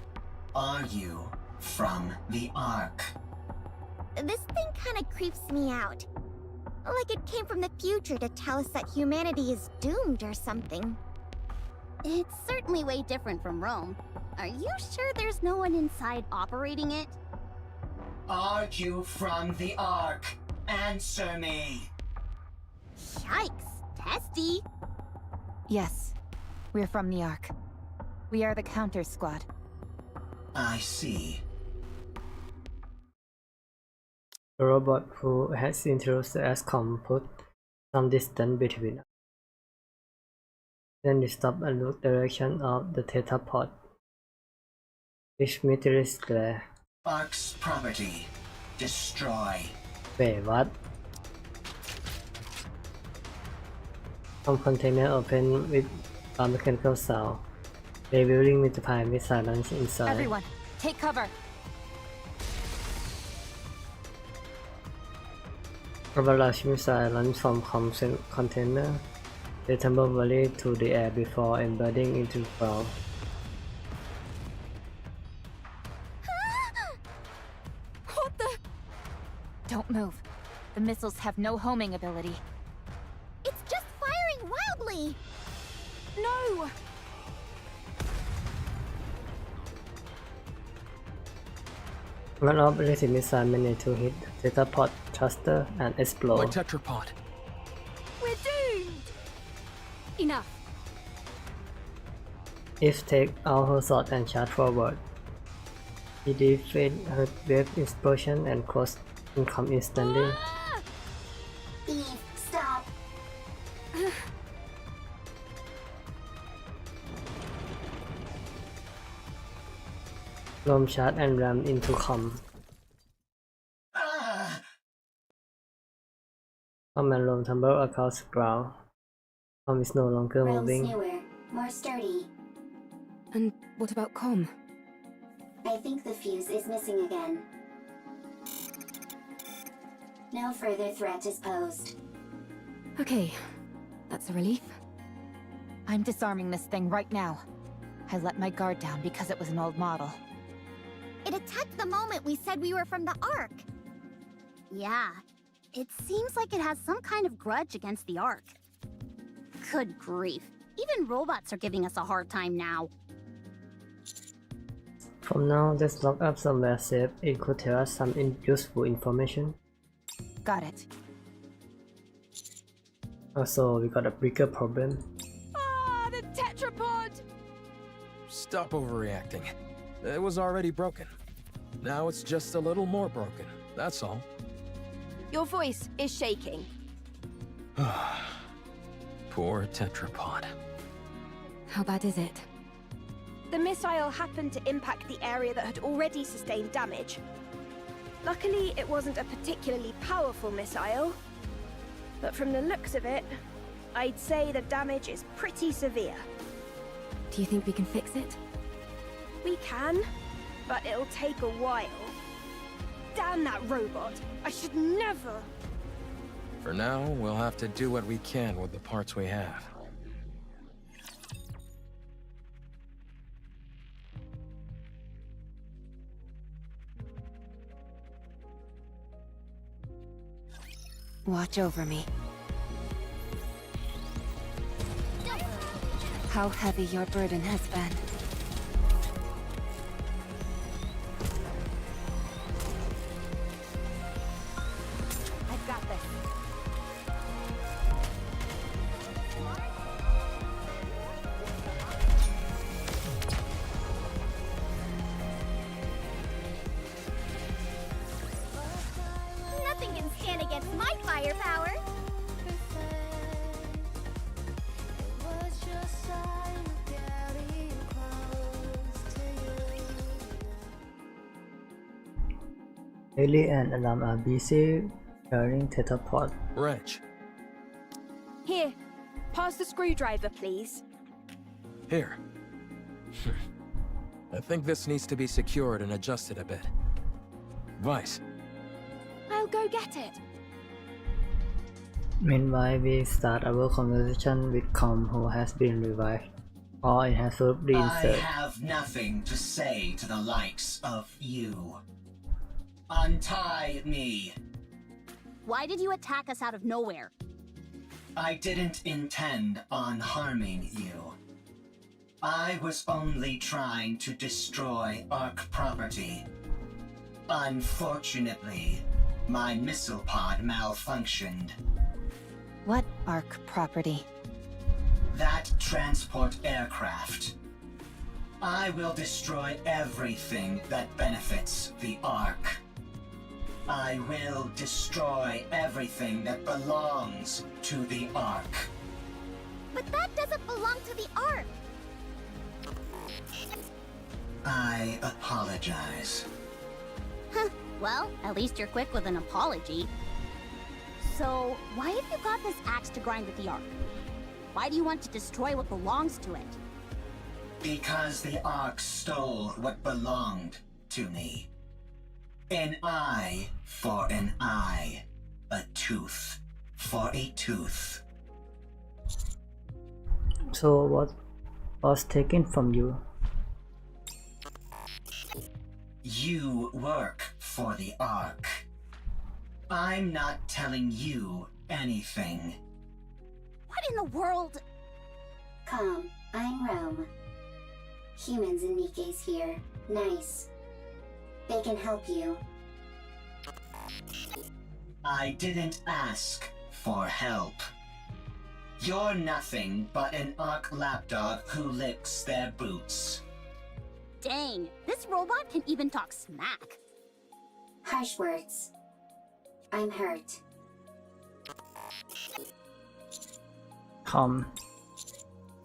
are you from the Ark? This thing kind of creeps me out. Like it came from the future to tell us that humanity is doomed or something. It's certainly way different from Rome. Are you sure there's no one inside operating it? Are you from the Ark? Answer me! Yikes! Testy! Yes, we're from the Ark. We are the counter squad. I see. The robot who has introduced as Com put some distance between us. Then we stop and look direction of the theta pod. Which mysterious glare. Ark's property. Destroy. Wait, what? Some container open with a mechanical sound, revealing multiple missile launch inside. Everyone, take cover! A large missile launched from container. They tumble valley to the air before embedding into the ground. What the? Don't move. The missiles have no homing ability. It's just firing wildly! No! One operating missile managed to hit the theta pod thruster and My explode. tetrapod. Enough. If take out her sword and charge forward. He defeat her wave explosion and cross income instantly. Eve, stop. ลม charge and ram into com. Command room tumble across ground. Com is no longer Rome's moving. newer, more sturdy. And what about Com? I think the fuse is missing again. No further threat is posed. Okay, that's a relief. I'm disarming this thing right now. I let my guard down because it was an old model. It attacked the moment we said we were from the Ark. Yeah, it seems like it has some kind of grudge against the Ark. Good grief. Even robots are giving us a hard time now. From now, just lock up somewhere safe. It could tell us some useful information. Got it. Also, we got a bigger problem. Ah, the tetrapod! Stop overreacting. It was already broken. Now it's just a little more broken, that's all. Your voice is shaking. Poor tetrapod. How bad is it? The missile happened to impact the area that had already sustained damage. Luckily, it wasn't a particularly powerful missile. But from the looks of it, I'd say the damage is pretty severe. Do you think we can fix it? We can, but it'll take a while. Damn that robot! I should never... For now, we'll have to do what we can with the parts we have. Watch over me. How heavy your burden has been. I've got this. Nothing can stand against my firepower. Haley and Alarm are busy carrying tetrapod. Wrench. Here, pass the screwdriver, please. Here. I think this needs to be secured and adjusted a bit. Vice. I'll go get it. Meanwhile, we start our conversation with Com, who has been revived. Or it has been I served. have nothing to say to the likes of you. Untie me. Why did you attack us out of nowhere? I didn't intend on harming you. I was only trying to destroy Ark property. Unfortunately, my missile pod malfunctioned. What Ark property? That transport aircraft. I will destroy everything that benefits the Ark. I will destroy everything that belongs to the Ark. But that doesn't belong to the Ark. I apologize. Huh. Well, at least you're quick with an apology. So, why have you got this axe to grind with the Ark? Why do you want to destroy what belongs to it? Because the Ark stole what belonged to me. An eye for an eye. A tooth for a tooth. So what was taken from you? You work for the Ark. I'm not telling you anything. What in the world? Calm, I'm Rome. Humans and NIKKE's here. Nice. They can help you. I didn't ask for help. You're nothing but an Ark lapdog who licks their boots. Dang, this robot can even talk smack. Harsh words. I'm hurt. Come.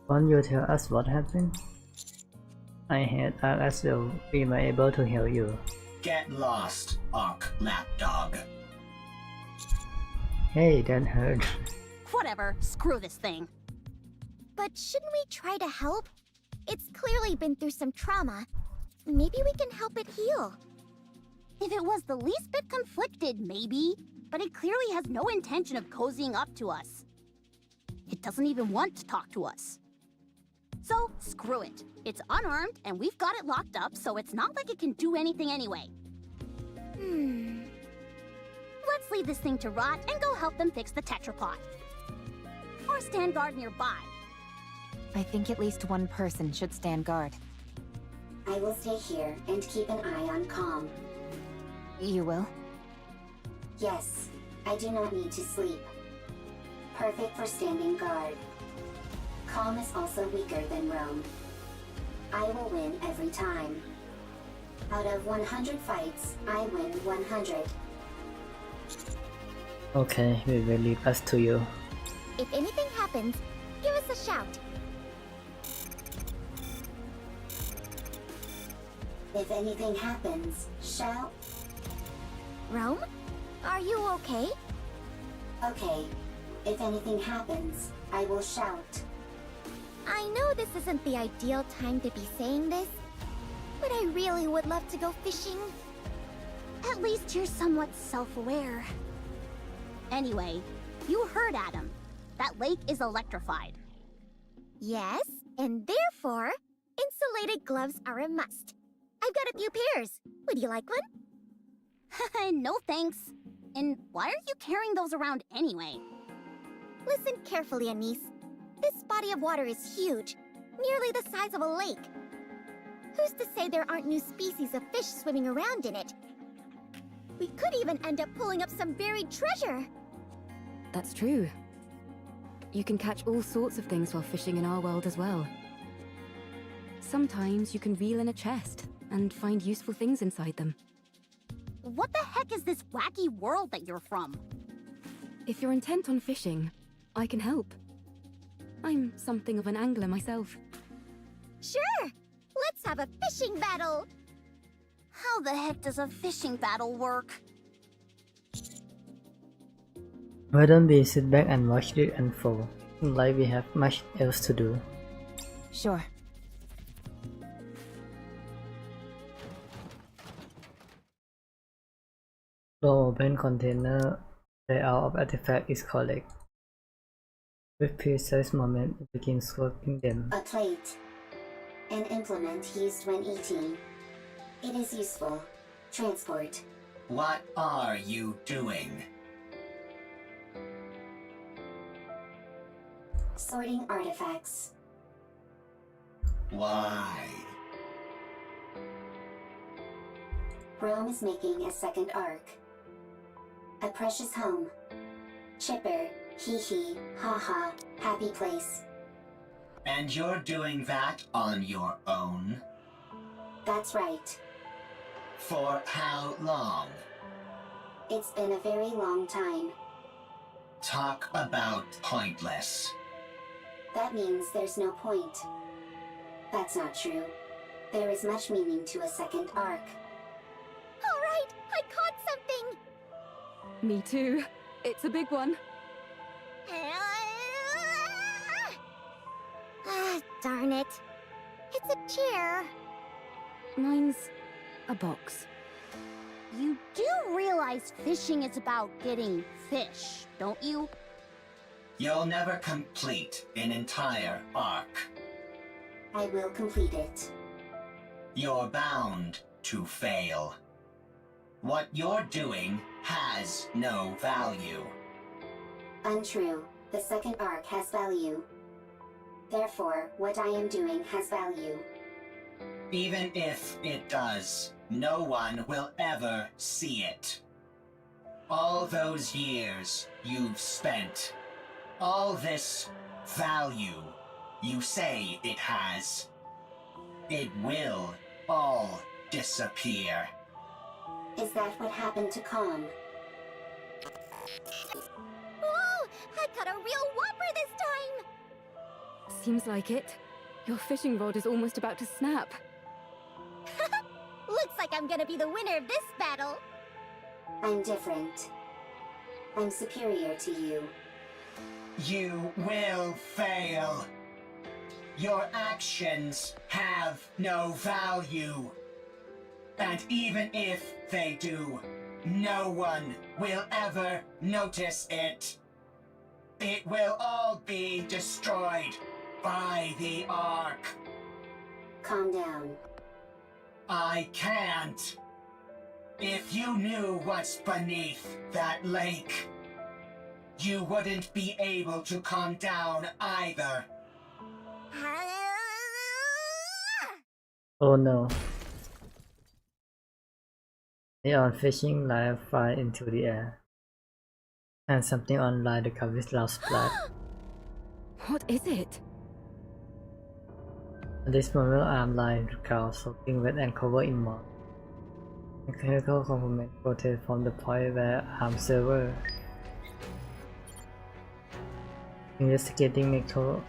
Won't you tell us what happened? I had asked as though we were able to help you. Get lost, Ark lapdog. Hey, that hurt. Whatever, screw this thing. But shouldn't we try to help? It's clearly been through some trauma. Maybe we can help it heal. If it was the least bit conflicted, maybe. But it clearly has no intention of cozying up to us. It doesn't even want to talk to us. So, screw it. It's unarmed, and we've got it locked up, so it's not like it can do anything anyway. Let's leave this thing to rot and go help them fix the tetrapod. Or stand guard nearby. I think at least one person should stand guard. I will stay here and keep an eye on Calm. You will? Yes, I do not need to sleep. Perfect for standing guard. Calm is also weaker than Rome. I will win every time. Out of 100 fights, I win 100. Okay, we will leave us to you. If anything happens, give us a shout. If anything happens, shout. Rome? Are you okay? Okay. If anything happens, I will shout. I know this isn't the ideal time to be saying this, but I really would love to go fishing. At least you're somewhat self-aware. Anyway, you heard Adam. That lake is electrified. Yes, and therefore, insulated gloves are a must. I've got a few pairs. Would you like one? No thanks. And why are you carrying those around anyway? Listen carefully, Anise. This body of water is huge, nearly the size of a lake. Who's to say there aren't new species of fish swimming around in it? We could even end up pulling up some buried treasure. That's true. You can catch all sorts of things while fishing in our world as well. Sometimes you can reel in a chest and find useful things inside them. What the heck is this wacky world that you're from? If you're intent on fishing, I can help. I'm something of an angler myself. Sure! Let's have a fishing battle! How the heck does a fishing battle work? Why don't we sit back and watch it unfold, like we have much else to do? Sure. Door open container layout of artifact is correct. With precise moment, it begins working them. A plate. An implement used when eating. It is useful. Transport. What are you doing? Sorting artifacts. Why? Rome is making a second arc. A precious home. Chipper, hee hee, ha ha, happy place. And you're doing that on your own? That's right. For how long? It's been a very long time. Talk about pointless. That means there's no point. That's not true. There is much meaning to a second arc. Alright, I caught something! Me too. It's a big one. Darn it. It's a chair. Mine's a box. You do realize fishing is about getting fish, don't you? You'll never complete an entire arc. I will complete it. You're bound to fail. What you're doing has no value. Untrue. The second arc has value. Therefore, what I am doing has value. Even if it does, no one will ever see it. All those years you've spent All this value you say it has, it will all disappear. Is that what happened to Calm? Oh, I caught a real whopper this time! Seems like it. Your fishing rod is almost about to snap. Looks like I'm gonna be the winner of this battle. I'm different. I'm superior to you. You will fail. Your actions have no value. And even if they do, no one will ever notice it. It will all be destroyed by the Ark. Calm down. I can't. If you knew what's beneath that lake, you wouldn't be able to calm down either. Oh no. Neon fishing light fly into the air. And something online the cover with loud splash. What is it? At this moment I'm lying to ground, soaking wet and covered in mud. Mechanical component rotate from the point where I'm server. Investigating metal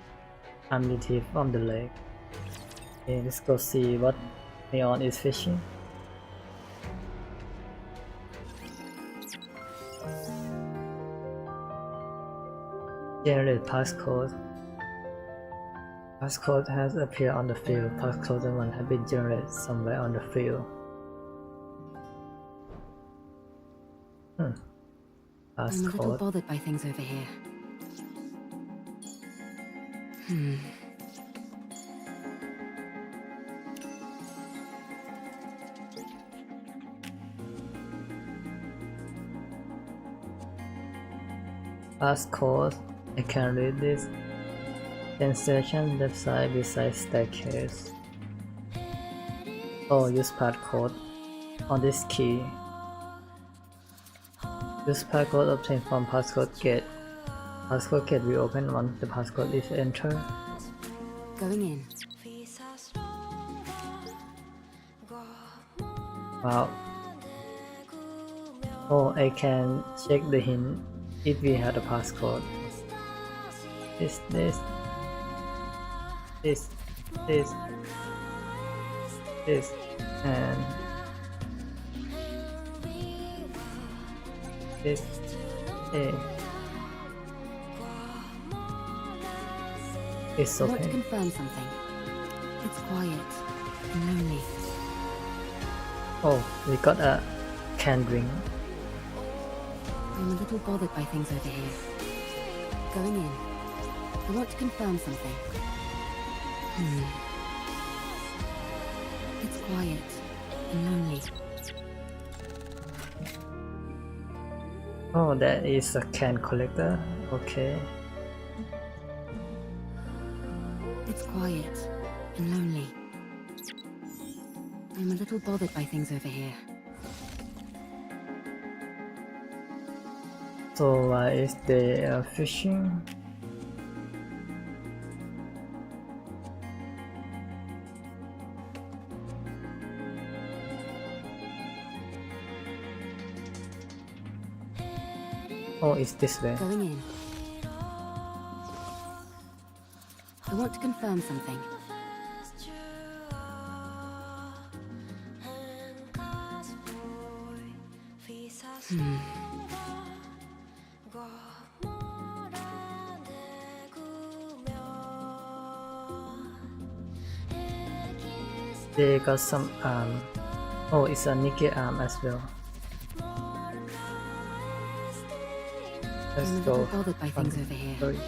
ammunition from the lake. Okay, let's go see what Neon is fishing. Generate passcode. Passcode has appeared on the field. Passcode 1 has been generated somewhere on the field. I'm a little Passcode. bothered by things over here. Passcode. I can read this. Sensation left side beside staircase. Oh, use passcode on this key. Use passcode obtained from passcode gate. Passcode gate will open once the passcode is entered. Going in. Wow. Oh, I can check the hint if we have a passcode. This, and this, it's I want to okay. confirm something. It's quiet and lonely. Oh, we got a can drink. I'm a little bothered by things over here. Going in. I want to confirm something. It's quiet and lonely. Oh, that is a can collector. Okay. It's quiet and lonely. I'm a little bothered by things over here. So why is they fishing? Oh, it's this way. Going in. I want to confirm something. They got some arm. Oh, it's a NIKKE arm as well. Let's I'm a go. little bothered by things over here. Sorry.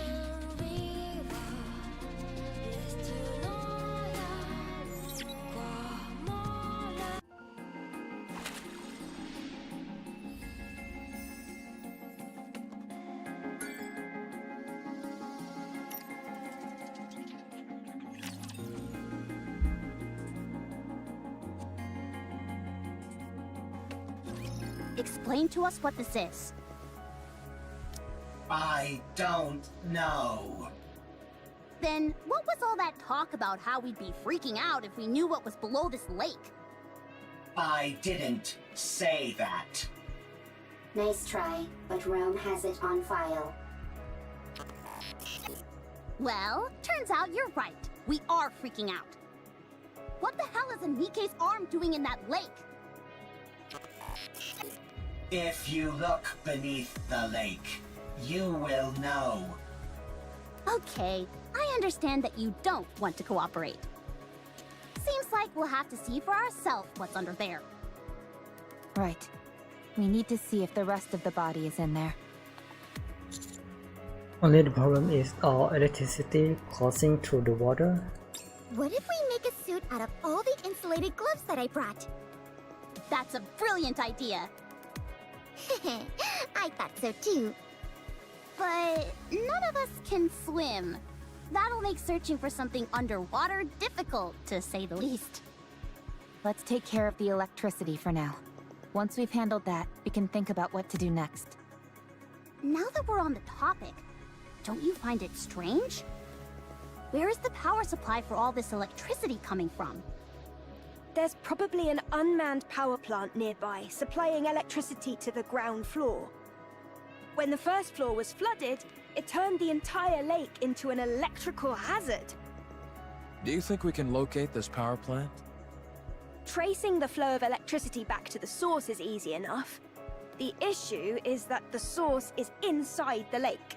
Explain to us what this is. I don't know. Then what was all that talk about how we'd be freaking out if we knew what was below this lake? I didn't say that. Nice try, but Rome has it on file. Well, turns out you're right. We are freaking out. What the hell is a NIKKE's arm doing in that lake? If you look beneath the lake, you will know. Okay, I understand that you don't want to cooperate. Seems like we'll have to see for ourselves what's under there. Right. We need to see if the rest of the body is in there. Only the problem is all electricity coursing through the water. What if we make a suit out of all the insulated gloves that I brought? That's a brilliant idea. I thought so too. But none of us can swim. That'll make searching for something underwater difficult, to say the least. Let's take care of the electricity for now. Once we've handled that, we can think about what to do next. Now that we're on the topic, don't you find it strange? Where is the power supply for all this electricity coming from? There's probably an unmanned power plant nearby, supplying electricity to the ground floor. When the first floor was flooded, it turned the entire lake into an electrical hazard. Do you think we can locate this power plant? Tracing the flow of electricity back to the source is easy enough. The issue is that the source is inside the lake.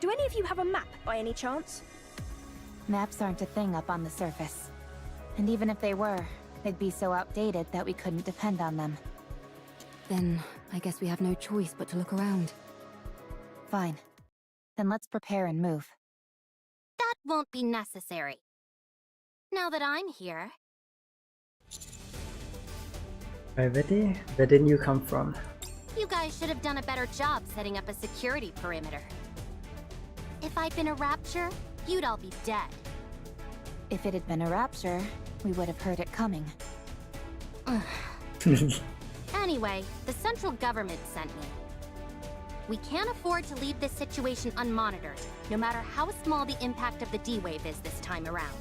Do any of you have a map by any chance? Maps aren't a thing up on the surface. And even if they were, they'd be so outdated that we couldn't depend on them. Then I guess we have no choice but to look around. Fine. Then let's prepare and move. That won't be necessary. Now that I'm here... Gravity? Where did you come from? You guys should have done a better job setting up a security perimeter. If I'd been a rapture, you'd all be dead. If it had been a rapture, we would have heard it coming. Anyway, the central government sent me. We can't afford to leave this situation unmonitored, no matter how small the impact of the D-Wave is this time around.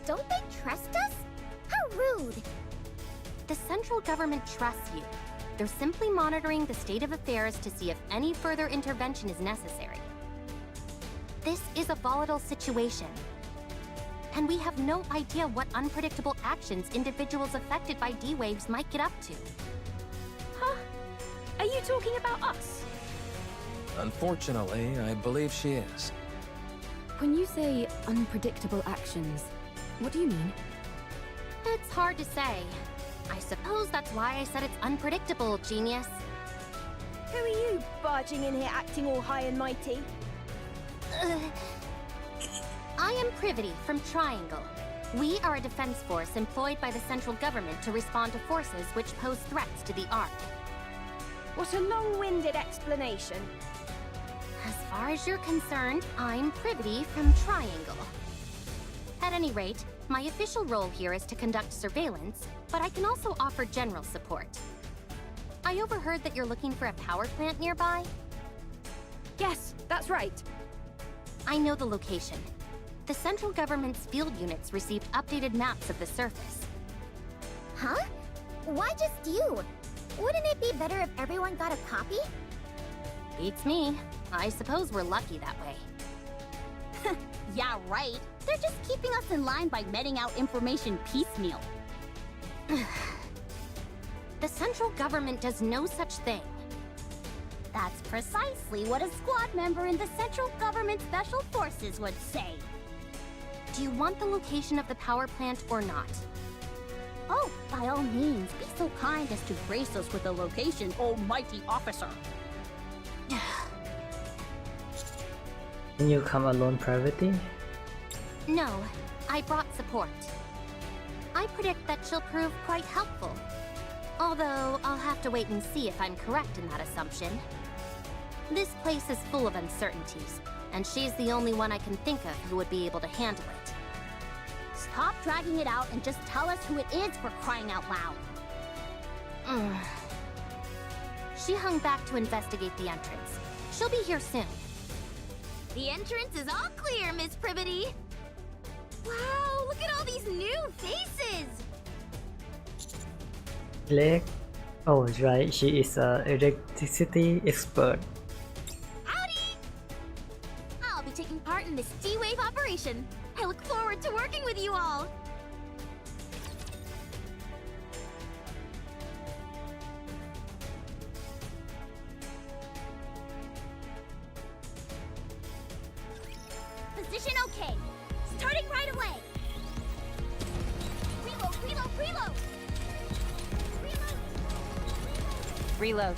Don't they trust us? How rude! The central government trusts you. They're simply monitoring the state of affairs to see if any further intervention is necessary. This is a volatile situation. And we have no idea what unpredictable actions individuals affected by D-Waves might get up to. Huh? Are you talking about us? Unfortunately, I believe she is. When you say unpredictable actions, what do you mean? It's hard to say. I suppose that's why I said it's unpredictable, genius. Who are you, barging in here acting all high and mighty? I am Privity from Triangle. We are a defense force employed by the central government to respond to forces which pose threats to the Ark. What a long-winded explanation. As far as you're concerned, I'm Privity from Triangle. At any rate, my official role here is to conduct surveillance, but I can also offer general support. I overheard that you're looking for a power plant nearby? Yes, that's right. I know the location. The central government's field units received updated maps of the surface. Huh? Why just you? Wouldn't it be better if everyone got a copy? Beats me. I suppose we're lucky that way. Yeah, right. They're just keeping us in line by meting out information piecemeal. The central government does no such thing. That's precisely what a squad member in the central government special forces would say. Do you want the location of the power plant or not? Oh, by all means, be so kind as to grace us with the location, oh mighty officer. Can you come alone, Privity? No, I brought support. I predict that she'll prove quite helpful. Although, I'll have to wait and see if I'm correct in that assumption. This place is full of uncertainties, and she's the only one I can think of who would be able to handle it. Stop dragging it out and just tell us who it is, for crying out loud. She hung back to investigate the entrance. She'll be here soon. The entrance is all clear, Miss Privity. Wow, look at all these new faces! Leg. Oh, right. She is a electricity expert. Howdy! I'll be taking part in this D-Wave operation. I look forward to working with you all. Position okay. Starting right away. Reload, reload, reload. Reload. Reload.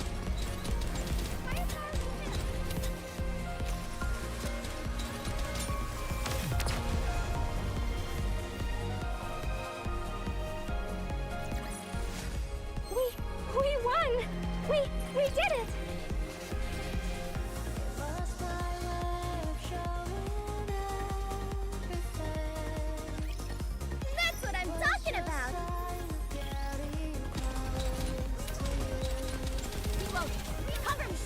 We won! We did it! That's what I'm talking about. Reload. Cover me.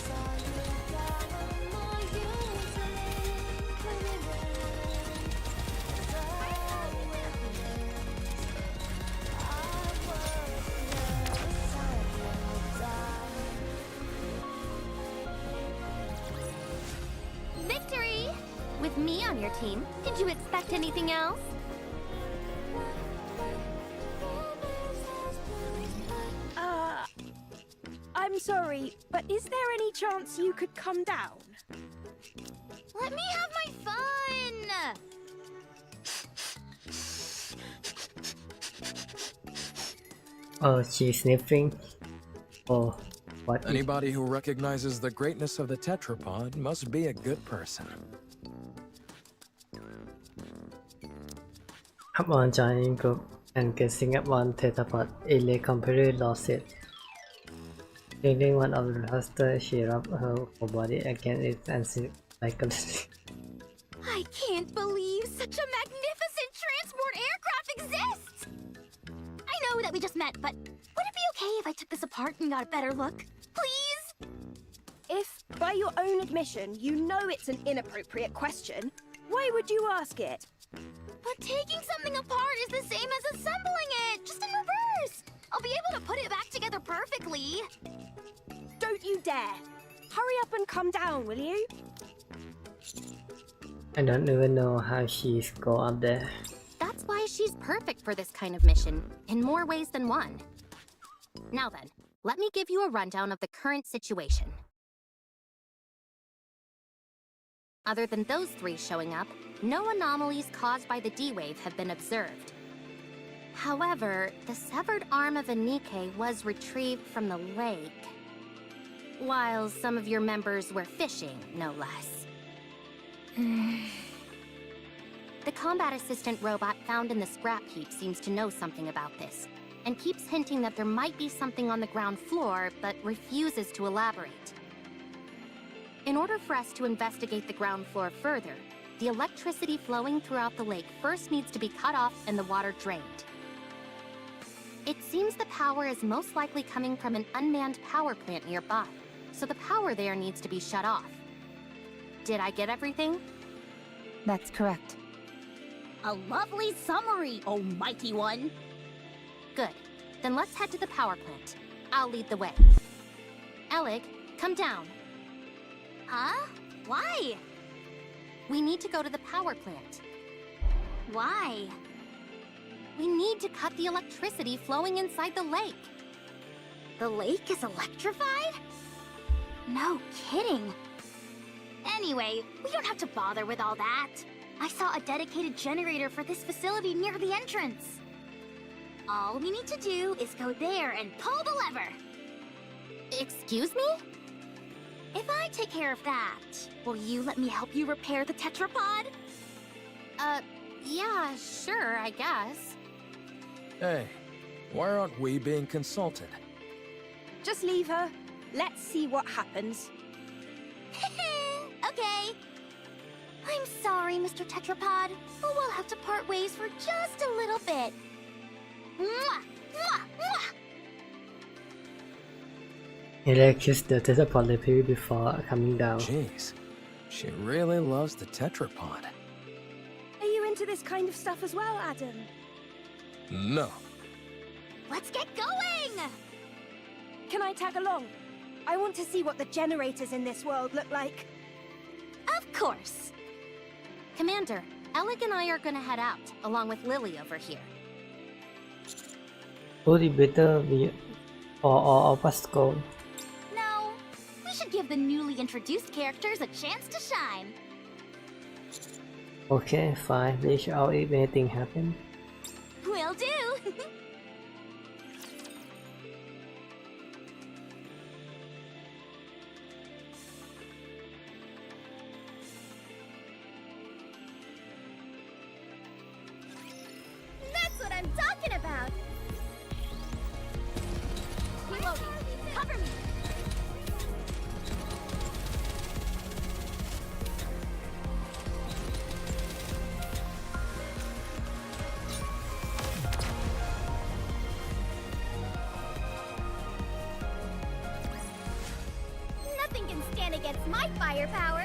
Victory! With me on your team, did you expect anything else? I'm sorry, but is there any chance you could come down? Let me have my fun! Oh, she's sniffing. Oh, what? Anybody who recognizes the greatness of the tetrapod must be a good person. Come on, joining group and guessing at one tetrapod. Ele completely lost it. Killing one of the cluster, she rubbed her whole body against it and psychologically. I can't believe such a magnificent transport aircraft exists! I know that we just met, but would it be okay if I took this apart and got a better look? Please? If, by your own admission, you know it's an inappropriate question, why would you ask it? But taking something apart is the same as assembling it, just in reverse! I'll be able to put it back together perfectly. Don't you dare! Hurry up and come down, will you? I don't even know how she's go up there. That's why she's perfect for this kind of mission, in more ways than one. Now then, let me give you a rundown of the current situation. Other than those three showing up, no anomalies caused by the D-Wave have been observed. However, the severed arm of a NIKKE was retrieved from the lake, while some of your members were fishing, no less. The combat assistant robot found in the scrap heap seems to know something about this, and keeps hinting that there might be something on the ground floor, but refuses to elaborate. In order for us to investigate the ground floor further, the electricity flowing throughout the lake first needs to be cut off and the water drained. It seems the power is most likely coming from an unmanned power plant nearby, so the power there needs to be shut off. Did I get everything? That's correct. A lovely summary, oh mighty one. Good. Then let's head to the power plant. I'll lead the way. Elig, come down. Huh? Why? We need to go to the power plant. Why? We need to cut the electricity flowing inside the lake. The lake is electrified? No kidding. Anyway, we don't have to bother with all that. I saw a dedicated generator for this facility near the entrance. All we need to do is go there and pull the lever. Excuse me? If I take care of that, will you let me help you repair the tetrapod? Yeah, sure, I guess. Hey, why aren't we being consulted? Just leave her. Let's see what happens. Okay. I'm sorry, Mr. Tetrapod, but we'll have to part ways for just a little bit. Mwah! Mwah! Mwah! Ella kissed the tetrapod repeatedly before coming down. Jeez, she really loves the tetrapod. Are you into this kind of stuff as well, Adam? No. Let's get going! Can I tag along? I want to see what the generators in this world look like. Of course. Commander, Alec and I are gonna head out, along with Lily over here. Would it better be all of us go? No, we should give the newly introduced characters a chance to shine. Okay, fine. Reach out if anything happens. Will do! That's what I'm talking about! Reloading. Cover me! Nothing can stand against my firepower!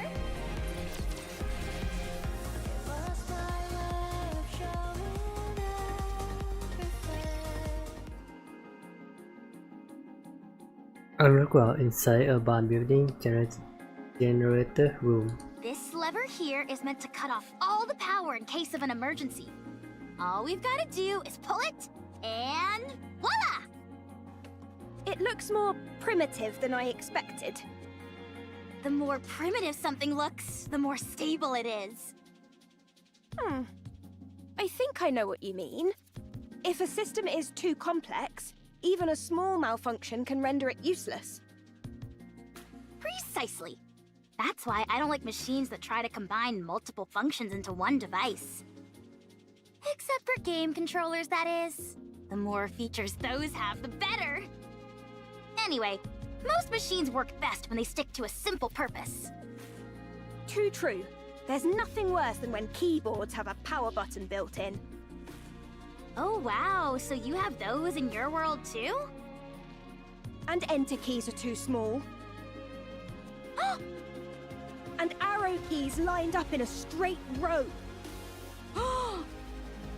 Underground inside a barn building generator room. This lever here is meant to cut off all the power in case of an emergency. All we've got to do is pull it, and voila! It looks more primitive than I expected. The more primitive something looks, the more stable it is. I think I know what you mean. If a system is too complex, even a small malfunction can render it useless. Precisely. That's why I don't like machines that try to combine multiple functions into one device. Except for game controllers, that is. The more features those have, the better. Anyway, most machines work best when they stick to a simple purpose. Too true. There's nothing worse than when keyboards have a power button built in. Oh wow, so you have those in your world too? And enter keys are too small. And arrow keys lined up in a straight row.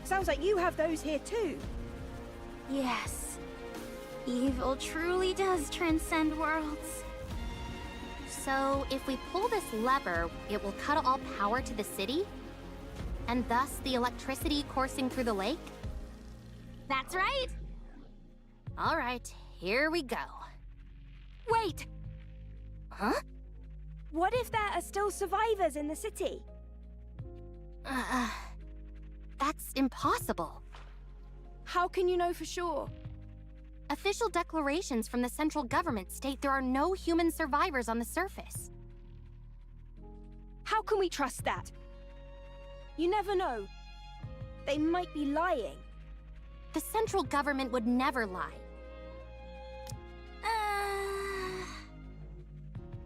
Sounds like you have those here too. Yes. Evil truly does transcend worlds. So, if we pull this lever, it will cut all power to the city? And thus the electricity coursing through the lake? That's right! Alright, here we go. Wait! Huh? What if there are still survivors in the city? That's impossible. How can you know for sure? Official declarations from the central government state there are no human survivors on the surface. How can we trust that? You never know. They might be lying. The central government would never lie.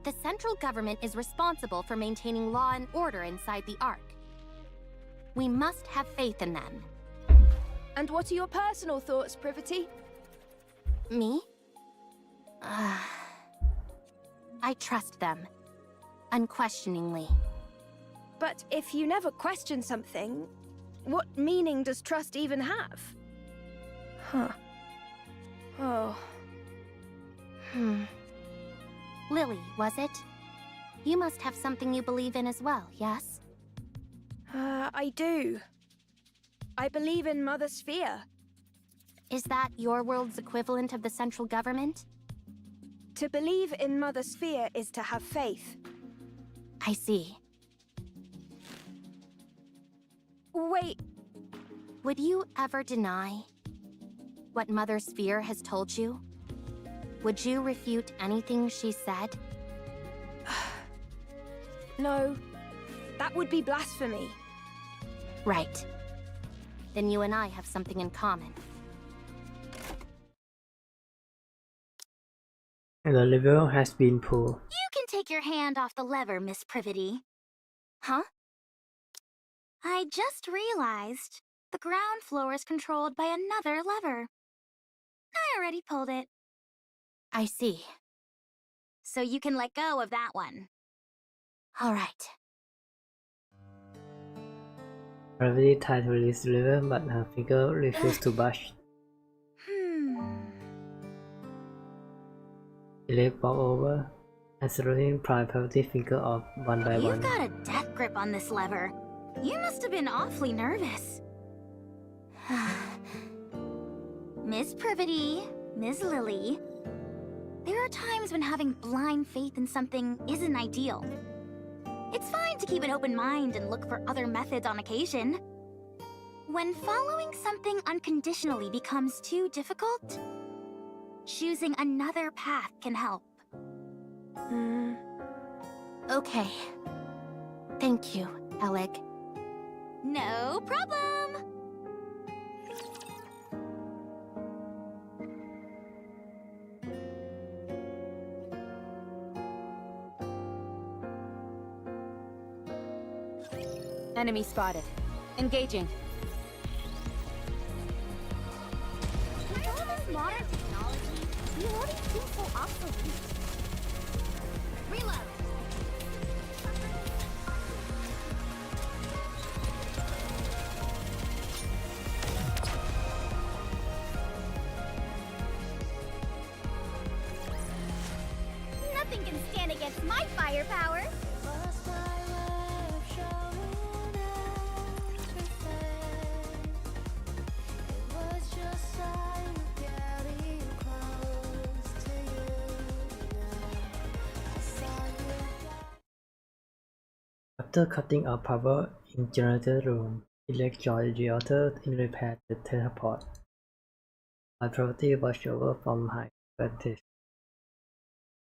The central government is responsible for maintaining law and order inside the Ark. We must have faith in them. And what are your personal thoughts, Privity? Me? I trust them. Unquestioningly. But if you never question something, what meaning does trust even have? Huh. Oh. Lily, was it? You must have something you believe in as well, yes? I do. I believe in Mother Sphere. Is that your world's equivalent of the central government? To believe in Mother Sphere is to have faith. I see. Wait. Would you ever deny what Mother Sphere has told you? Would you refute anything she said? No. That would be blasphemy. Right. Then you and I have something in common. The lever has been pulled. You can take your hand off the lever, Miss Privity. Huh? I just realized the ground floor is controlled by another lever. I already pulled it. I see. so you can let go of that one. All right. Gravity tried to release the lever, but her finger refused to budge. The leg walked over, and slowly pried Gravity finger off one by one. You've got a death grip on this lever. You must have been awfully nervous. Miss Privity, Ms. Lily, there are times when having blind faith in something isn't ideal. It's fine to keep an open mind and look for other methods on occasion. When following something unconditionally becomes too difficult, choosing another path can help. Okay. Thank you, Alec. No problem! Enemy spotted. Engaging. With all this modern technology, reloading seems so obsolete. Reload! Nothing can stand against my firepower. After cutting off power in generator room, Elect joined the other in repair the teleport. My Gravity watched over from high vantage.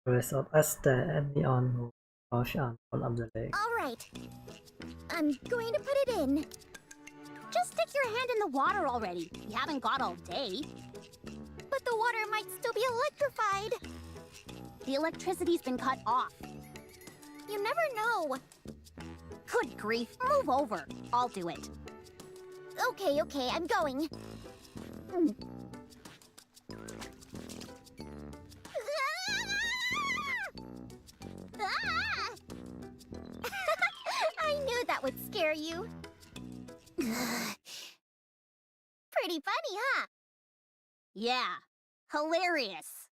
The rest of us stare at Neon who crouched on one of the legs. All right. I'm going to put it in. Just stick your hand in the water already. You haven't got all day. But the water might still be electrified. The electricity's been cut off. You never know. Good grief, move over. I'll do it. Okay, I'm going. Ah! I knew that would scare you. Pretty funny, huh? Yeah, hilarious.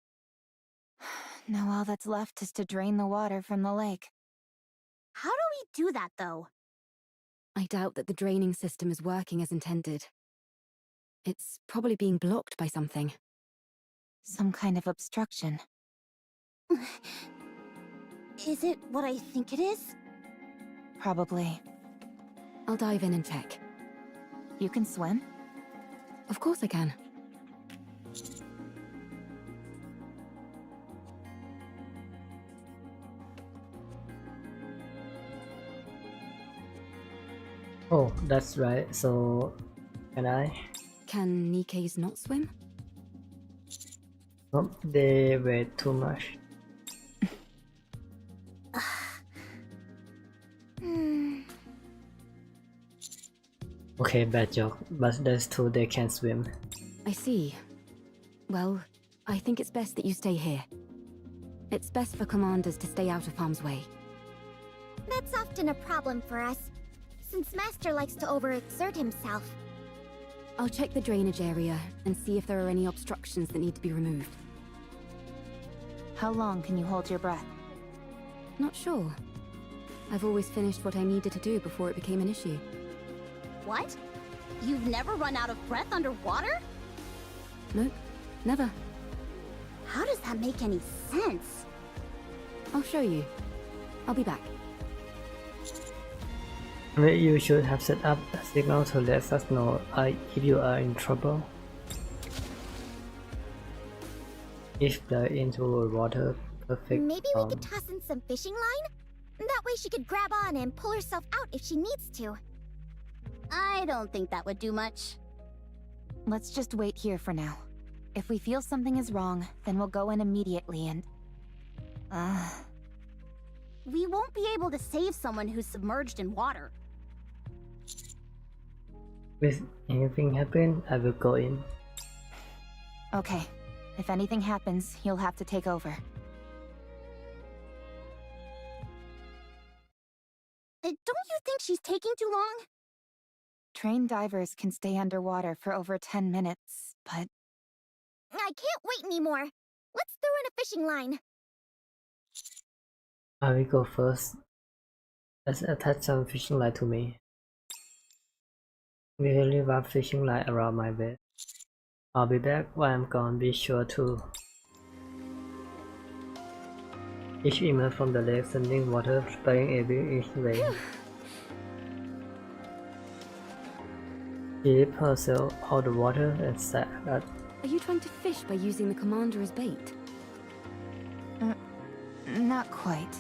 Now all that's left is to drain the water from the lake. How do we do that, though? I doubt that the draining system is working as intended. It's probably being blocked by something. Some kind of obstruction. Is it what I think it is? Probably. I'll dive in and check. You can swim? Of course I can. Oh, that's right, so can I? Can NIKKEs not swim? Nope, they weigh too much. Okay, bad joke, but there's two they can swim. I see. Well, I think it's best that you stay here. It's best for commanders to stay out of harm's way. That's often a problem for us, since Master likes to overexert himself. I'll check the drainage area and see if there are any obstructions that need to be removed. How long can you hold your breath? Not sure. I've always finished what I needed to do before it became an issue. What? You've never run out of breath underwater? Nope, never. How does that make any sense? I'll show you. I'll be back. Maybe you should have set up a signal to let us know if you are in trouble. If they're into water, perfect. Maybe we could toss in some fishing line? That way she could grab on and pull herself out if she needs to. I don't think that would do much. Let's just wait here for now. If we feel something is wrong, then we'll go in immediately and... We won't be able to save someone who's submerged in water. If anything happens, I will go in. Okay. If anything happens, you'll have to take over. Don't you think she's taking too long? Trained divers can stay underwater for over 10 minutes, but I can't wait anymore. Let's throw in a fishing line. I will go first. Let's attach some fishing line to me. We really wrap fishing line around my waist. I'll be back while I'm gone, be sure to. Each emerge from the lake, sending water spraying every each way. She dipped herself out the water and sat at. Are you trying to fish by using the commander as bait? not quite.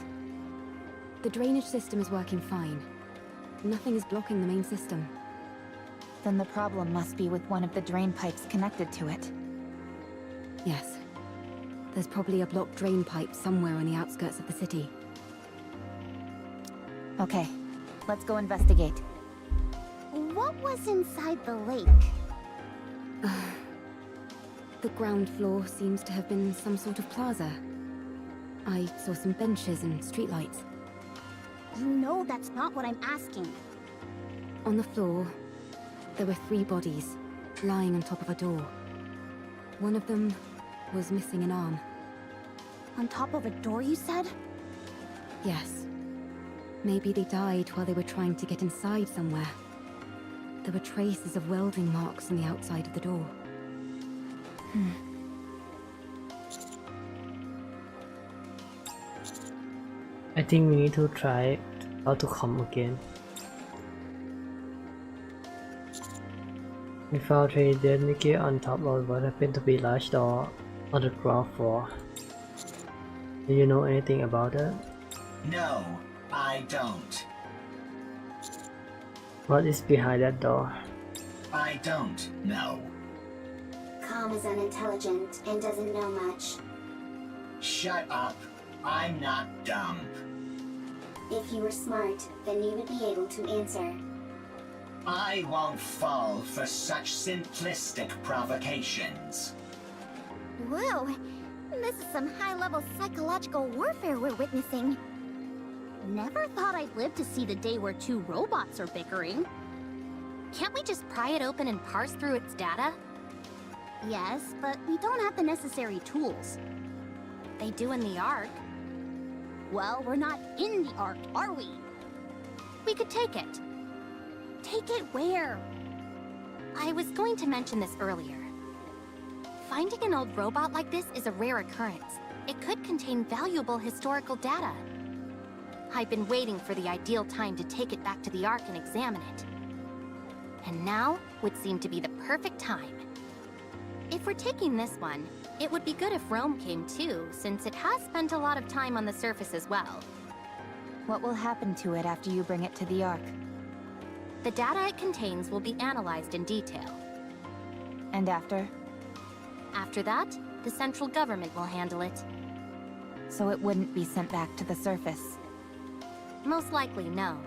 The drainage system is working fine. Nothing is blocking the main system. Then the problem must be with one of the drain pipes connected to it. Yes. There's probably a blocked drain pipe somewhere on the outskirts of the city. Okay, let's go investigate. What was inside the lake? The ground floor seems to have been some sort of plaza. I saw some benches and streetlights. You know that's not what I'm asking. On the floor, there were 3 bodies, lying on top of a door. One of them was missing an arm. On top of a door, you said? Yes. Maybe they died while they were trying to get inside somewhere. There were traces of welding marks on the outside of the door. I think we need to try how to come again. We found 3 dead NIKKE on top of what happened to be large door on the ground floor. Do you know anything about it? No, I don't. What is behind that door? I don't know. Calm is unintelligent and doesn't know much. Shut up. I'm not dumb. If you were smart, then you would be able to answer. I won't fall for such simplistic provocations. Whoa, this is some high-level psychological warfare we're witnessing. Never thought I'd live to see the day where 2 robots are bickering. Can't we just pry it open and parse through its data? Yes, but we don't have the necessary tools. They do in the Ark. Well, we're not in the Ark, are we? We could take it. Take it where? I was going to mention this earlier. Finding an old robot like this is a rare occurrence. It could contain valuable historical data. I've been waiting for the ideal time to take it back to the Ark and examine it. And now would seem to be the perfect time. If we're taking this one, it would be good if Rome came too, since it has spent a lot of time on the surface as well. What will happen to it after you bring it to the Ark? The data it contains will be analyzed in detail. And after? After that, the central government will handle it. So it wouldn't be sent back to the surface? Most likely, no.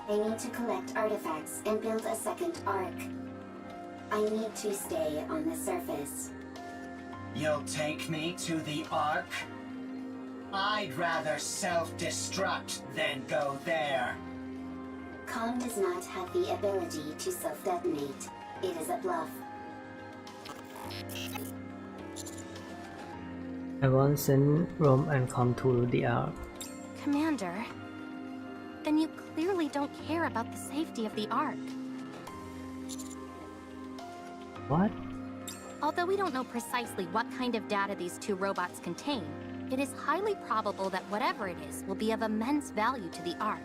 They need to collect artifacts and build a second Ark. I need to stay on the surface. You'll take me to the Ark? I'd rather self-destruct than go there. Calm does not have the ability to self-detonate. It is a bluff. I won't send Rome and come to the Ark. Commander, then you clearly don't care about the safety of the Ark. What? Although we don't know precisely what kind of data these 2 robots contain, it is highly probable that whatever it is will be of immense value to the Ark.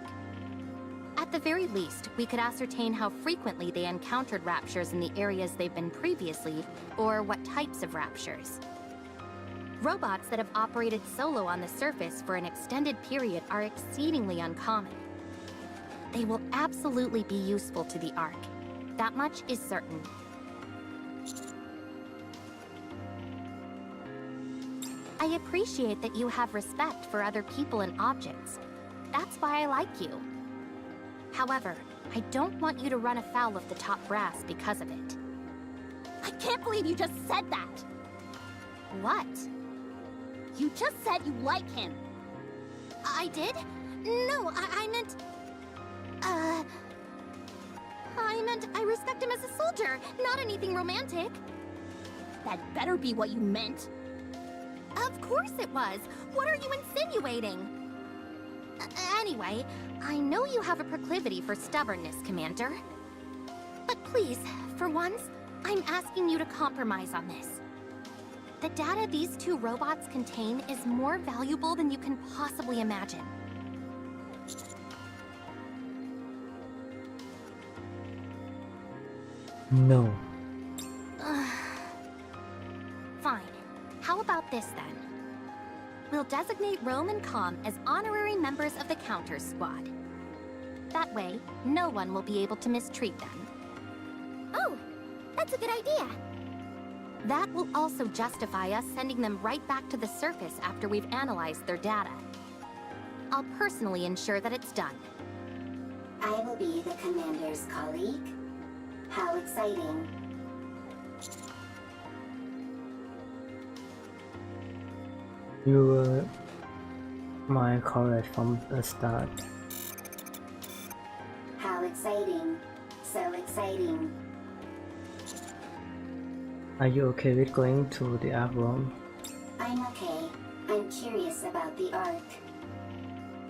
At the very least, we could ascertain how frequently they encountered raptures in the areas they've been previously, or what types of raptures. Robots that have operated solo on the surface for an extended period are exceedingly uncommon. They will absolutely be useful to the Ark. That much is certain. I appreciate that you have respect for other people and objects. That's why I like you. However, I don't want you to run afoul of the top brass because of it. I can't believe you just said that! What? You just said you like him! I did? No, I meant... I respect him as a soldier, not anything romantic. That better be what you meant. Of course it was. What are you insinuating? Anyway, I know you have a proclivity for stubbornness, Commander. But please, for once, I'm asking you to compromise on this. The data these two robots contain is more valuable than you can possibly imagine. No. Fine. How about this then? We'll designate Rome and Com as honorary members of the Counter Squad. That way, no one will be able to mistreat them. Oh, that's a good idea. That will also justify us sending them right back to the surface after we've analyzed their data. I'll personally ensure that it's done. I will be the commander's colleague. How exciting. You were my college from the start. How exciting. So exciting. Are you okay with going to the Ark room? I'm okay. I'm curious about the Ark.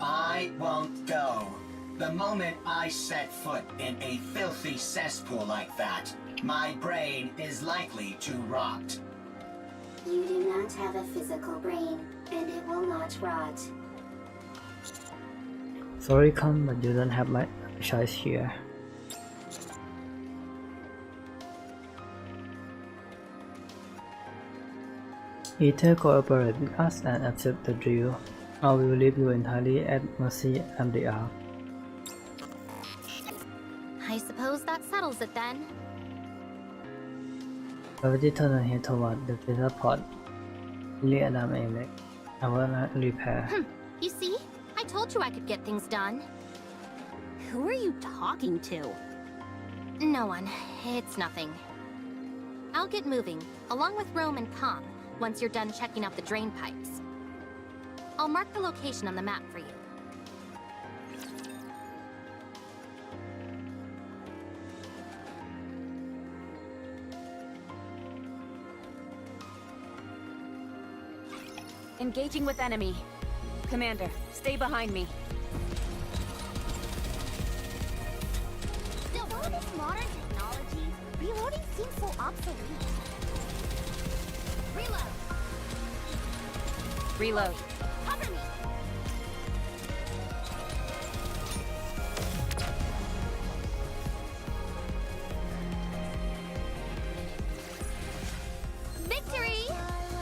I won't go. The moment I set foot in a filthy cesspool like that, my brain is likely to rot. You do not have a physical brain, and it will not rot. Sorry, come, but you don't have my choice here. Either cooperate with us and accept the deal, or we will leave you entirely at mercy and the Ark. I suppose that settles it then. Gravity turn ahead toward the data pod. Really Adam Alec. I wanna repair. You see? I told you I could get things done. Who are you talking to? No one. It's nothing. I'll get moving, along with Rome and Com, once you're done checking out the drain pipes. I'll mark the location on the map for you. Engaging with enemy. Commander, stay behind me. With all this modern technology, reloading seems so obsolete. Reload! Reload. Cover me! Victory!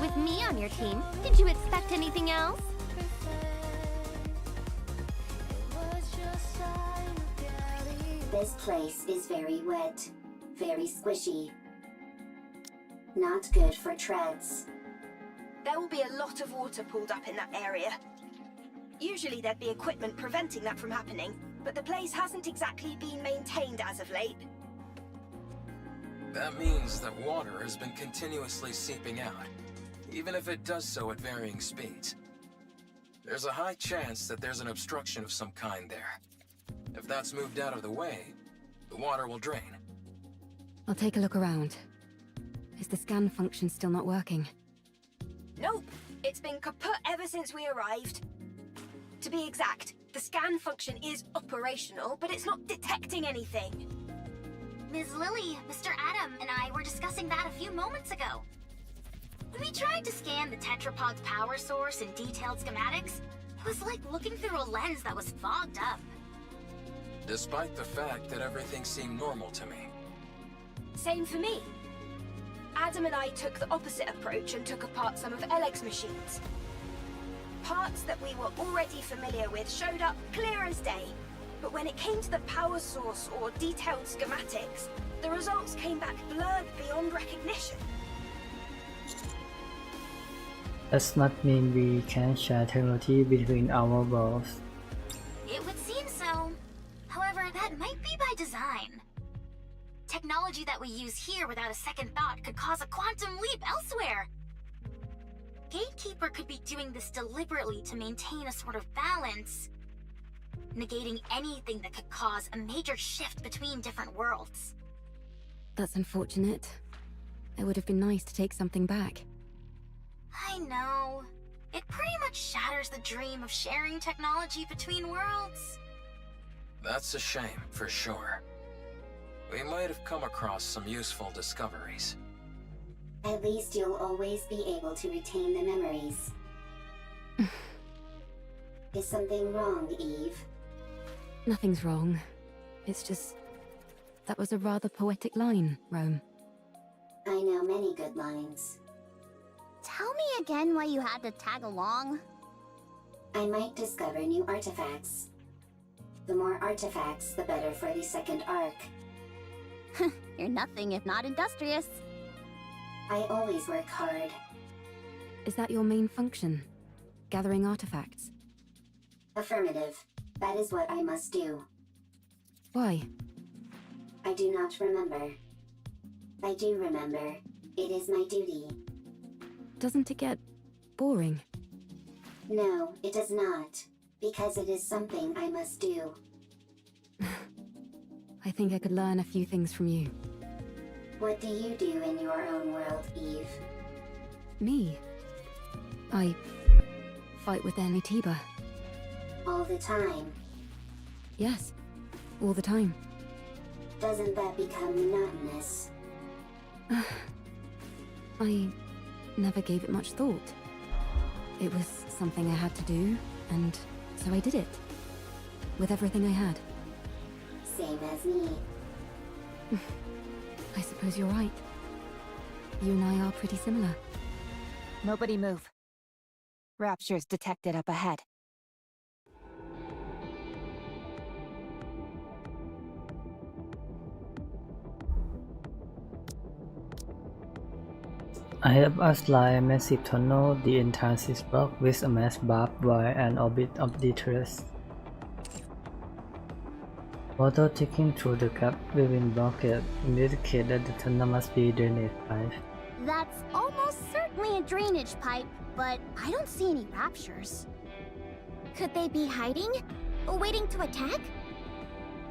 With me on your team, did you expect anything else? This place is very wet, very squishy. Not good for treads. There will be a lot of water pulled up in that area. Usually there'd be equipment preventing that from happening, but the place hasn't exactly been maintained as of late. That means that water has been continuously seeping out, even if it does so at varying speeds. There's a high chance that there's an obstruction of some kind there. If that's moved out of the way, the water will drain. I'll take a look around. Is the scan function still not working? Nope, it's been kaput ever since we arrived. To be exact, the scan function is operational, but it's not detecting anything. Ms. Lily, Mr. Adam, and I were discussing that a few moments ago. When we tried to scan the tetrapod's power source and detailed schematics, it was like looking through a lens that was fogged up. Despite the fact that everything seemed normal to me. Same for me. Adam and I took the opposite approach and took apart some of Eleg's machines. Parts that we were already familiar with showed up clear as day, but when it came to the power source or detailed schematics, the results came back blurred beyond recognition. Does not mean we can share technology between our worlds. It would seem so. However, that might be by design. Technology that we use here without a second thought could cause a quantum leap elsewhere. Gatekeeper could be doing this deliberately to maintain a sort of balance. negating anything that could cause a major shift between different worlds. That's unfortunate. It would have been nice to take something back. I know. It pretty much shatters the dream of sharing technology between worlds. That's a shame, for sure. We might have come across some useful discoveries. At least you'll always be able to retain the memories. Is something wrong, Eve? Nothing's wrong. It's just... that was a rather poetic line, Rome. I know many good lines. Tell me again why you had to tag along. I might discover new artifacts. The more artifacts, the better for the second arc. You're nothing if not industrious. I always work hard. Is that your main function? Gathering artifacts? Affirmative. That is what I must do. Why? I do not remember. I do remember. It is my duty. Doesn't it get boring? No, it does not. Because it is something I must do. I think I could learn a few things from you. What do you do in your own world, Eve? Me? I fight with Anitiba. All the time. Yes, all the time. Doesn't that become monotonous? I never gave it much thought. It was something I had to do, and so I did it. With everything I had. Same as me. I suppose you're right. You and I are pretty similar. Nobody move. Raptures detected up ahead. Ahead of us lie a massive tunnel. The entrance is blocked with a mass barbed wire and orbit of deterrence. Water ticking through the gap within blockade indicate that the tunnel must be drainage pipe. That's almost certainly a drainage pipe, but I don't see any raptures. Could they be hiding? Waiting to attack?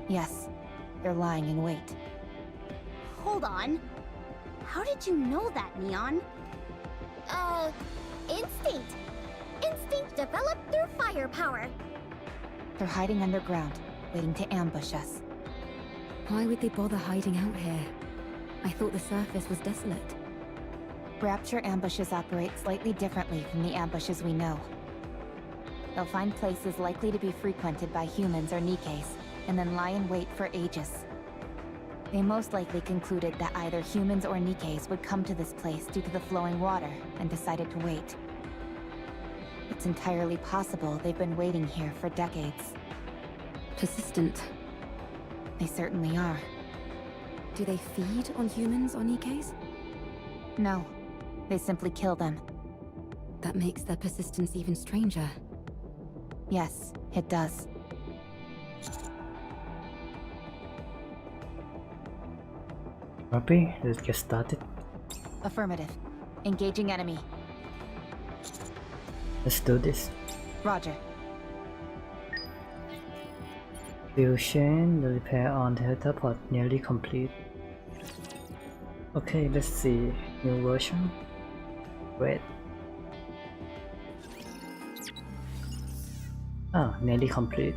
Yes, they're lying in wait. Hold on. How did you know that, Neon? Instinct. Instinct developed through firepower. They're hiding underground, waiting to ambush us. Why would they bother hiding out here? I thought the surface was desolate. Rapture ambushes operate slightly differently from the ambushes we know. They'll find places likely to be frequented by humans or NIKKEs, and then lie in wait for ages. They most likely concluded that either humans or NIKKEs would come to this place due to the flowing water, and decided to wait. It's entirely possible they've been waiting here for decades. Persistent. They certainly are. Do they feed on humans or NIKKEs? No, they simply kill them. That makes their persistence even stranger. Yes, it does. Copy, let's get started. Affirmative. Engaging enemy. Let's do this. Roger. Fusion, the repair on the teleport nearly complete. Okay, let's see. New version. Great. Ah, nearly complete.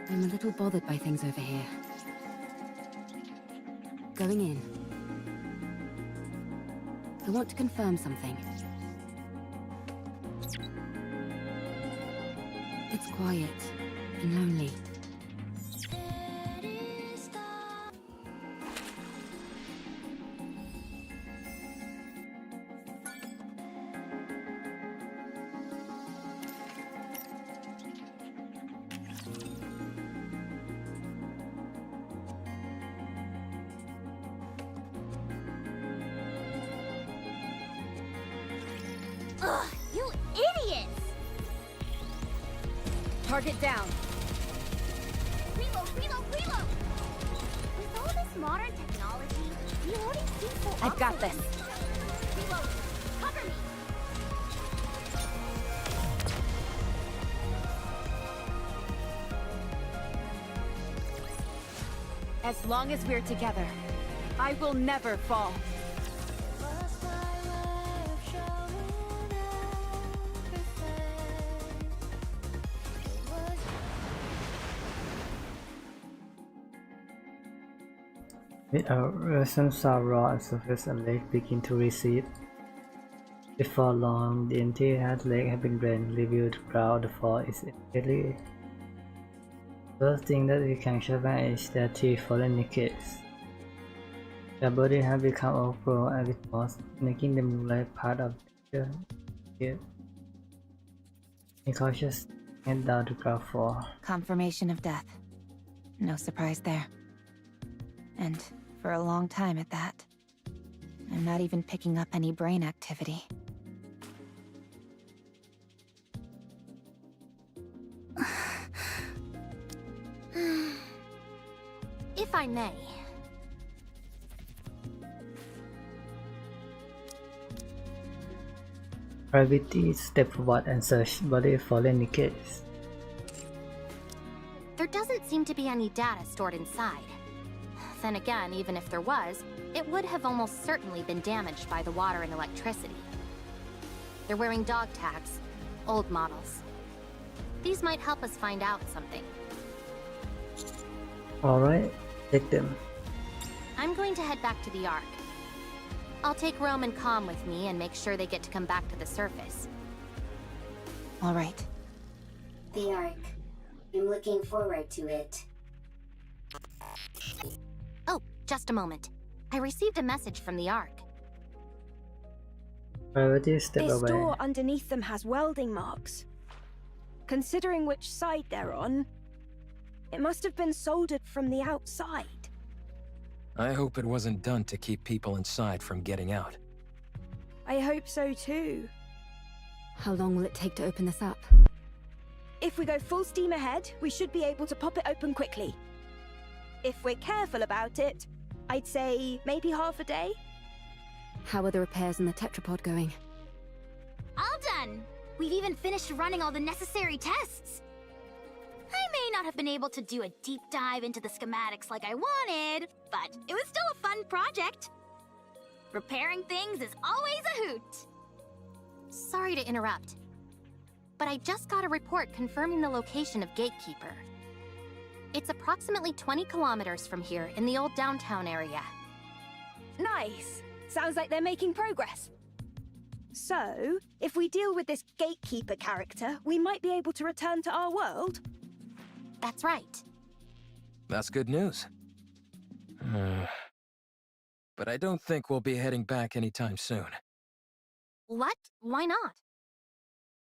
I'm a little bothered by things over here. Going in. I want to confirm something. It's quiet and lonely. Ugh, you idiots! Target down. Reload, reload, reload! With all this modern technology, we I've got this. Reload. Cover me. As long as we're together, I will never fall. With our resin raw and surface and lake begin to recede. Before long, the entire lake has been drained, revealed the ground. The fall is immediately. First thing that we can find is their 3 fallen NIKKEs. Their bodies have become overgrown and with moss, making them look like part of the cave. Incautious head down to ground floor. Confirmation of death. No surprise there. And for a long time at that. I'm not even picking up any brain activity. If I may. Gravity step forward and search body fallen NIKKEs. There doesn't seem to be any data stored inside. Then again, even if there was, it would have almost certainly been damaged by the water and electricity. They're wearing dog tags, old models. These might help us find out something. Alright, take them. I'm going to head back to the Ark. I'll take Rome and Com with me and make sure they get to come back to the surface. All right. The Ark. I'm looking forward to it. Oh, just a moment. I received a message from the Ark. Gravity step This away. door underneath them has welding marks. Considering which side they're on, it must have been soldered from the outside. I hope it wasn't done to keep people inside from getting out. I hope so too. How long will it take to open this up? If we go full steam ahead, we should be able to pop it open quickly. If we're careful about it, I'd say maybe half a day. How are the repairs in the tetrapod going? All done! We've even finished running all the necessary tests! I may not have been able to do a deep dive into the schematics like I wanted, but it was still a fun project. Repairing things is always a hoot. Sorry to interrupt, but I just got a report confirming the location of Gatekeeper. It's approximately 20 kilometers from here in the old downtown area. Nice. Sounds like they're making progress. So, if we deal with this Gatekeeper character, we might be able to return to our world? That's right. That's good news. But I don't think we'll be heading back anytime soon. What? Why not?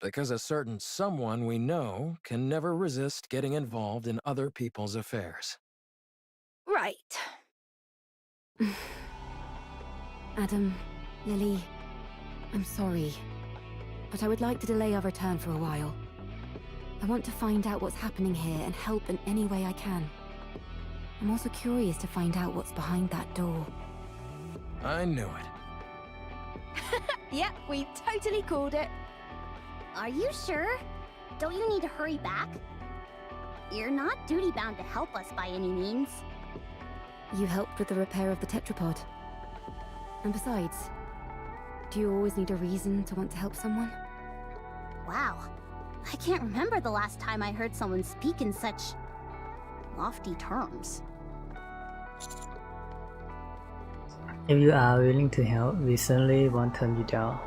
Because a certain someone we know can never resist getting involved in other people's affairs. Right. Adam, Lily, I'm sorry, but I would like to delay our return for a while. I want to find out what's happening here and help in any way I can. I'm also curious to find out what's behind that door. I knew it. Yep, we totally called it. Are you sure? Don't you need to hurry back? You're not duty-bound to help us by any means. You helped with the repair of the tetrapod. And besides, do you always need a reason to want to help someone? Wow. I can't remember the last time I heard someone speak in such lofty terms. If you are willing to help, we certainly won't turn you down.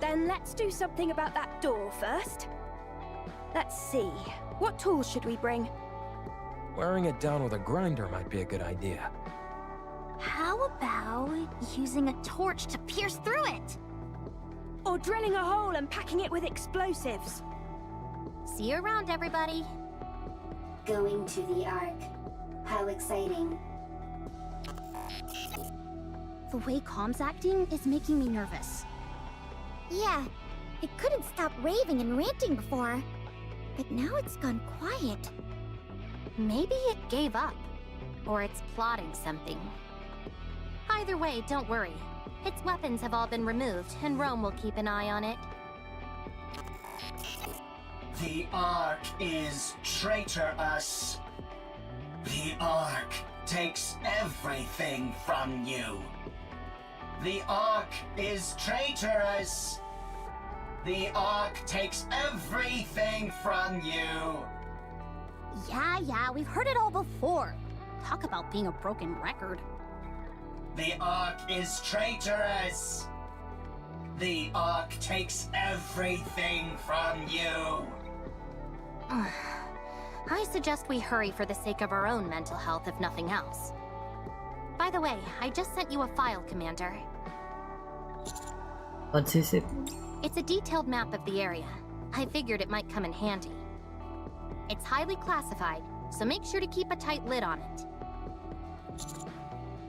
Then let's do something about that door first. Let's see. What tools should we bring? Wearing it down with a grinder might be a good idea. How about using a torch to pierce through it? Or drilling a hole and packing it with explosives? See you around, everybody. Going to the Ark. How exciting. The way Com's acting is making me nervous. Yeah, it couldn't stop raving and ranting before. But now it's gone quiet. Maybe it gave up. Or it's plotting something. Either way, don't worry. Its weapons have all been removed, and Rome will keep an eye on it. The Ark is traitorous. The Ark takes everything from you. The Ark is traitorous. The Ark takes everything from you. Yeah, we've heard it all before. Talk about being a broken record. The Ark is traitorous. The Ark takes everything from you. I suggest we hurry for the sake of our own mental health, if nothing else. By the way, I just sent you a file, Commander. What is it? It's a detailed map of the area. I figured it might come in handy. It's highly classified, so make sure to keep a tight lid on it.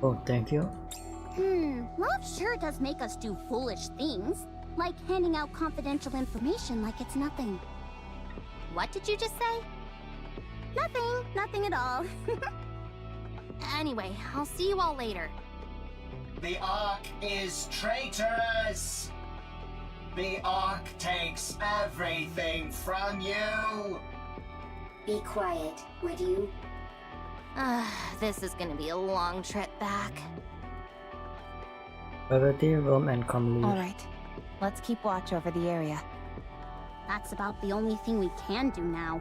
Oh, thank you. Love sure does make us do foolish things, like handing out confidential information like it's nothing. What did you just say? Nothing at all. Anyway, I'll see you all later. The Ark is traitorous. The Ark takes everything from you. Be quiet, would you? This is gonna be a long trip back. Gravity, Rome, and Comley. Alright, let's keep watch over the area. That's about the only thing we can do now.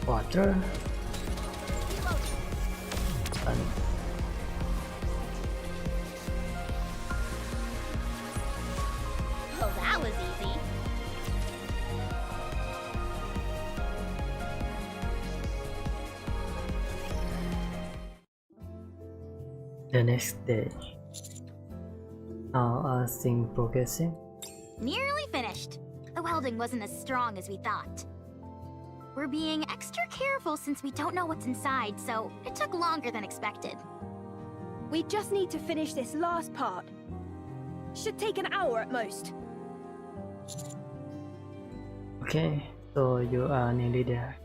Water. And Oh, that was easy. the next day. How are things progressing? Nearly finished. The welding wasn't as strong as we thought. We're being extra careful since we don't know what's inside, so it took longer than expected. We just need to finish this last part. Should take an hour at most. Okay, so you are nearly there.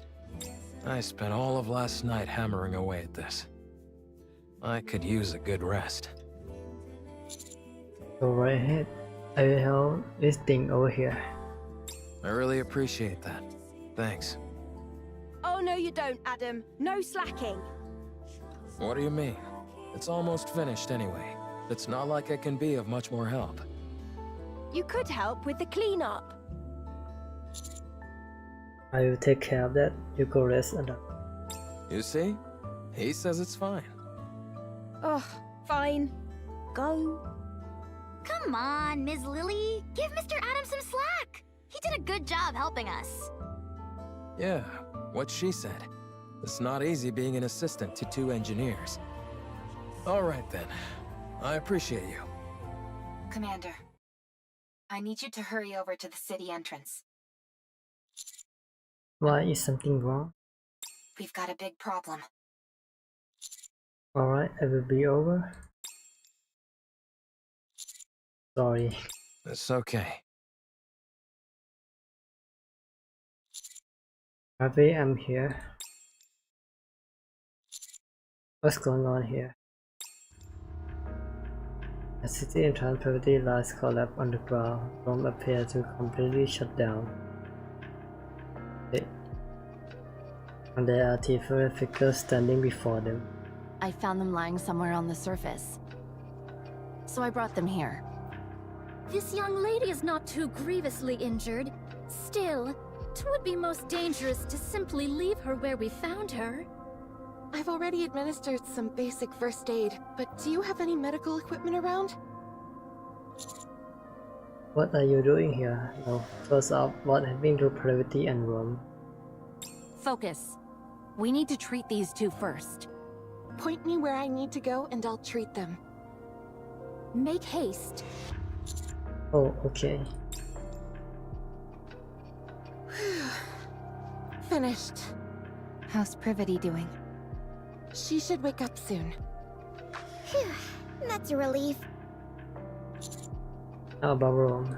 I spent all of last night hammering away at this. I could use a good rest. Go right ahead. I will help this thing over here. I really appreciate that. Thanks. Oh no you don't, Adam. No slacking. What do you mean? It's almost finished anyway. It's not like I can be of much more help. You could help with the cleanup. I will take care of that. You go rest and You see? He says it's fine. Ugh, fine. Go. Come on, Ms. Lily. Give Mr. Adams some slack. He did a good job helping us. Yeah, what she said. It's not easy being an assistant to two engineers. All right then. I appreciate you. Commander, I need you to hurry over to the city entrance. why is something wrong? We've got a big problem. Alright, I will be over. Sorry. It's okay. Harvey, I'm here. What's going on here? A city entrance property lies collapsed on the ground. Rome appears to completely shut down. And there are different figures standing before them. I found them lying somewhere on the surface. So I brought them here. This young lady is not too grievously injured. Still, 'twould be most dangerous to simply leave her where we found her. I've already administered some basic first aid, but do you have any medical equipment around? What are you doing here? Now, first off, what happened to Gravity and Rome? Focus. We need to treat these two first. Point me where I need to go and I'll treat them. Make haste. Oh, okay. Finished. How's Privity doing? She should wake up soon. Phew, that's a relief. How about Rome?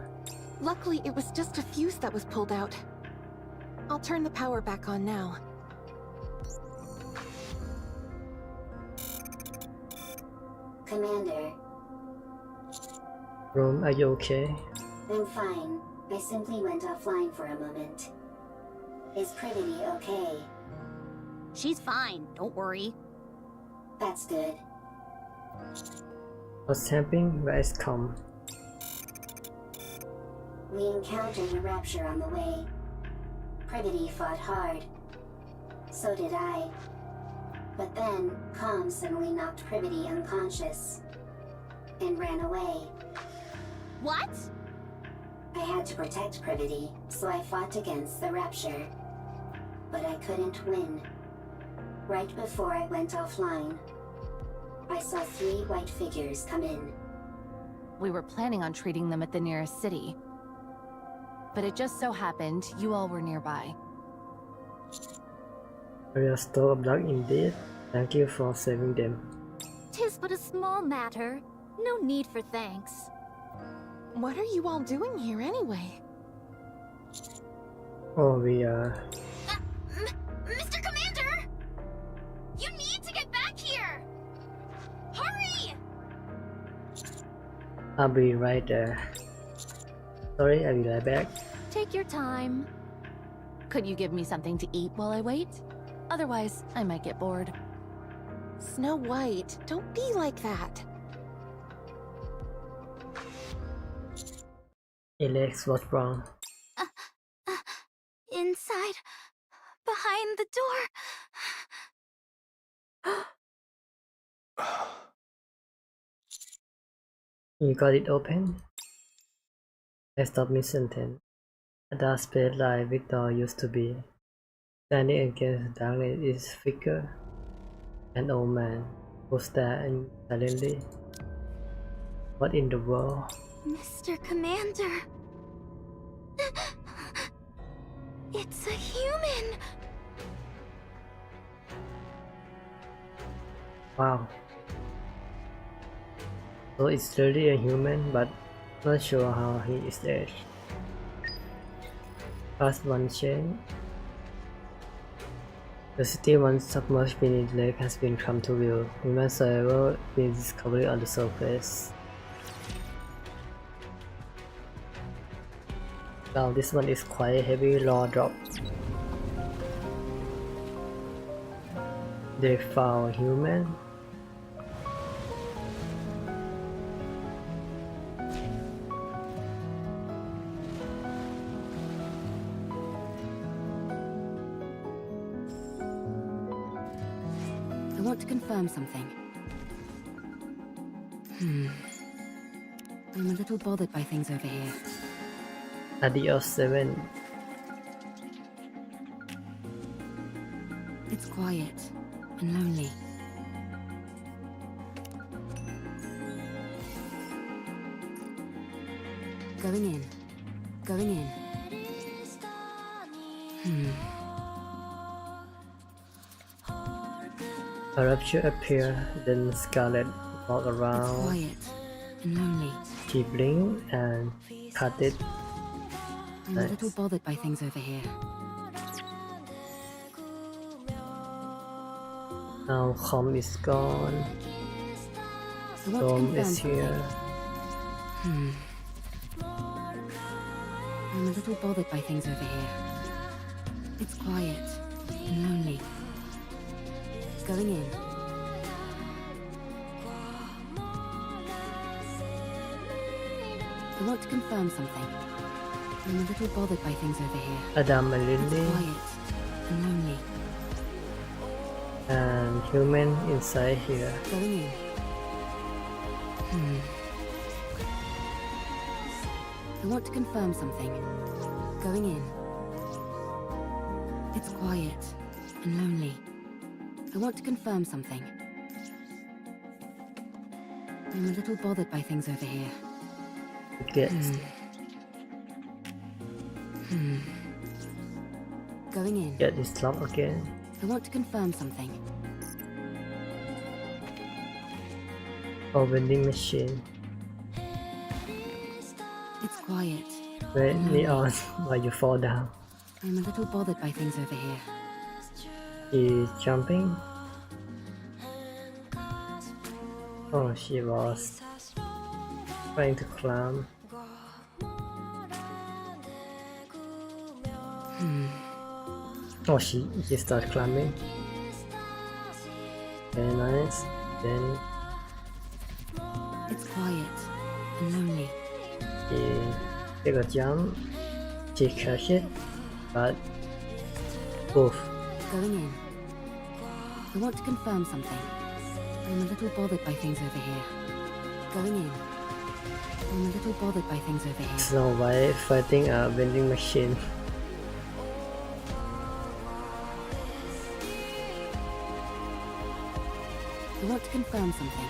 Luckily, it was just a fuse that was pulled out. I'll turn the power back on now. Commander, Rome, are you okay? I'm fine. I simply went offline for a moment. Is Privity okay? She's fine, don't worry. That's good. What's happening? Where is Com? We encountered a rapture on the way. Privity fought hard. So did I. But then, Com suddenly knocked Privity unconscious. And ran away. What? I had to protect Privity, so I fought against the rapture. But I couldn't win. Right before I went offline, I saw 3 white figures come in. We were planning on treating them at the nearest city. But it just so happened you all were nearby. We are still of luck indeed. Thank you for saving them. 'Tis but a small matter. No need for thanks. What are you all doing here anyway? Oh, we are. Mr. Commander! You need to get back here! Hurry! I'll be right there. Sorry, I'll be right back. Take your time. Could you give me something to eat while I wait? Otherwise, I might get bored. Snow White, don't be like that. Alex, what's wrong? Inside. Behind the door. You got it open? I stopped mid-sentence. A dark space like Victor used to be. Standing against darkness is figure. An old man who stared silently. What in the world? Mr. Commander. It's a human. Wow. So it's really a human, but not sure how he is aged. Past one change. The city once submerged beneath lake has been come to view. Human survival been discovered on the surface. Now this one is quite heavy raw drop. They found human. I want to confirm something. I'm a little bothered by things over here. Adios 7. It's quiet and lonely. Going in. Going in. A rupture appears, then Scarlet walk It's around, quiet and lonely. she blink and cut it. I'm a little bothered by things over here. Now Com is gone. I want to Tom confirm is something. here. I'm a little bothered by things over here. It's quiet and lonely. Going in. I want to confirm something. I'm a little bothered by things over here. Adam and It's Lily quiet and lonely. and human inside here. Going in. I want to confirm something. Going in. It's quiet and lonely. I want to confirm something. I'm a little bothered by things over here. It gets Going in. get this lock again. I want to confirm something. or vending machine. It's quiet. Red neon while you fall down. I'm a little bothered by things over here. She's jumping. Oh, she was trying to climb. Oh, she started climbing. Very nice. Then It's quiet and lonely. she took a jump. She crashed it, but poof. Going in. I want to confirm something. I'm a little bothered by things over here. Going in. I'm a little bothered by things over here. Snow White fighting a vending machine. I want to confirm something.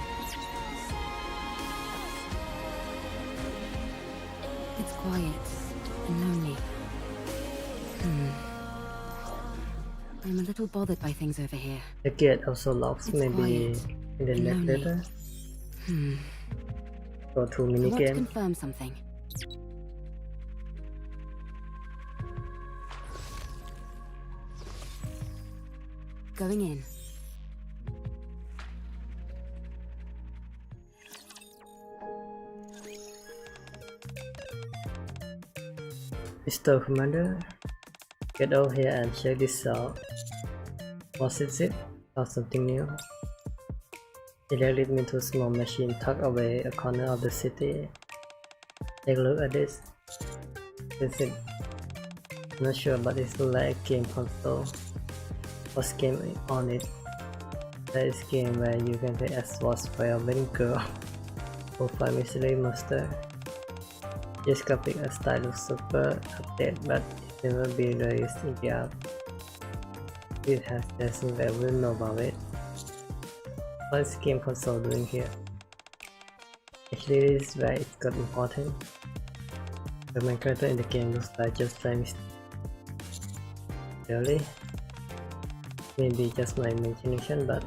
It's quiet and lonely. I'm a little bothered by things over here. The gate also locks. It's Maybe quiet in the and next lonely. letter. Go to I want to minigame. confirm something. Going in. Mr. Commander, get over here and check this out. What is it? Or something new? It led me to a small machine tucked away a corner of the city. Take a look at this. Is it? I'm not sure, but it's like a game console. What's game on it? That is game where you can play as was by a wedding girl or find mystery monster. This graphic style looks super updated, but it never been released in the app. It has testing that will know about it. What is game console doing here? Actually, this is where it got important. The main character in the game looks like just trying. Really? Maybe just my imagination, but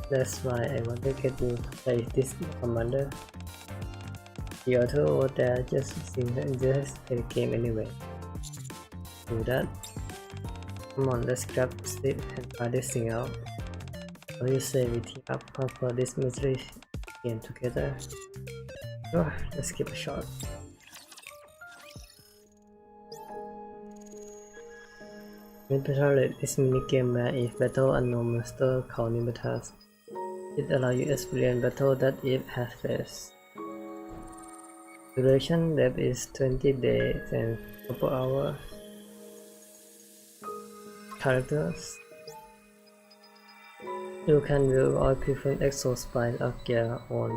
that's why I want to get you to play this commander. The author over there just seems to just play the game anyway. Do that. Come on, let's grab sleep and try this thing out. What do you say we team up for this mystery game together? Sure, let's give it a shot. Mid-battle is a minigame where if battle unknown monster called Nimbus. It allows you to experience battle that it has faced. Duration depth is 20 days and couple hours. Characters. You can view all different exo spine of gear on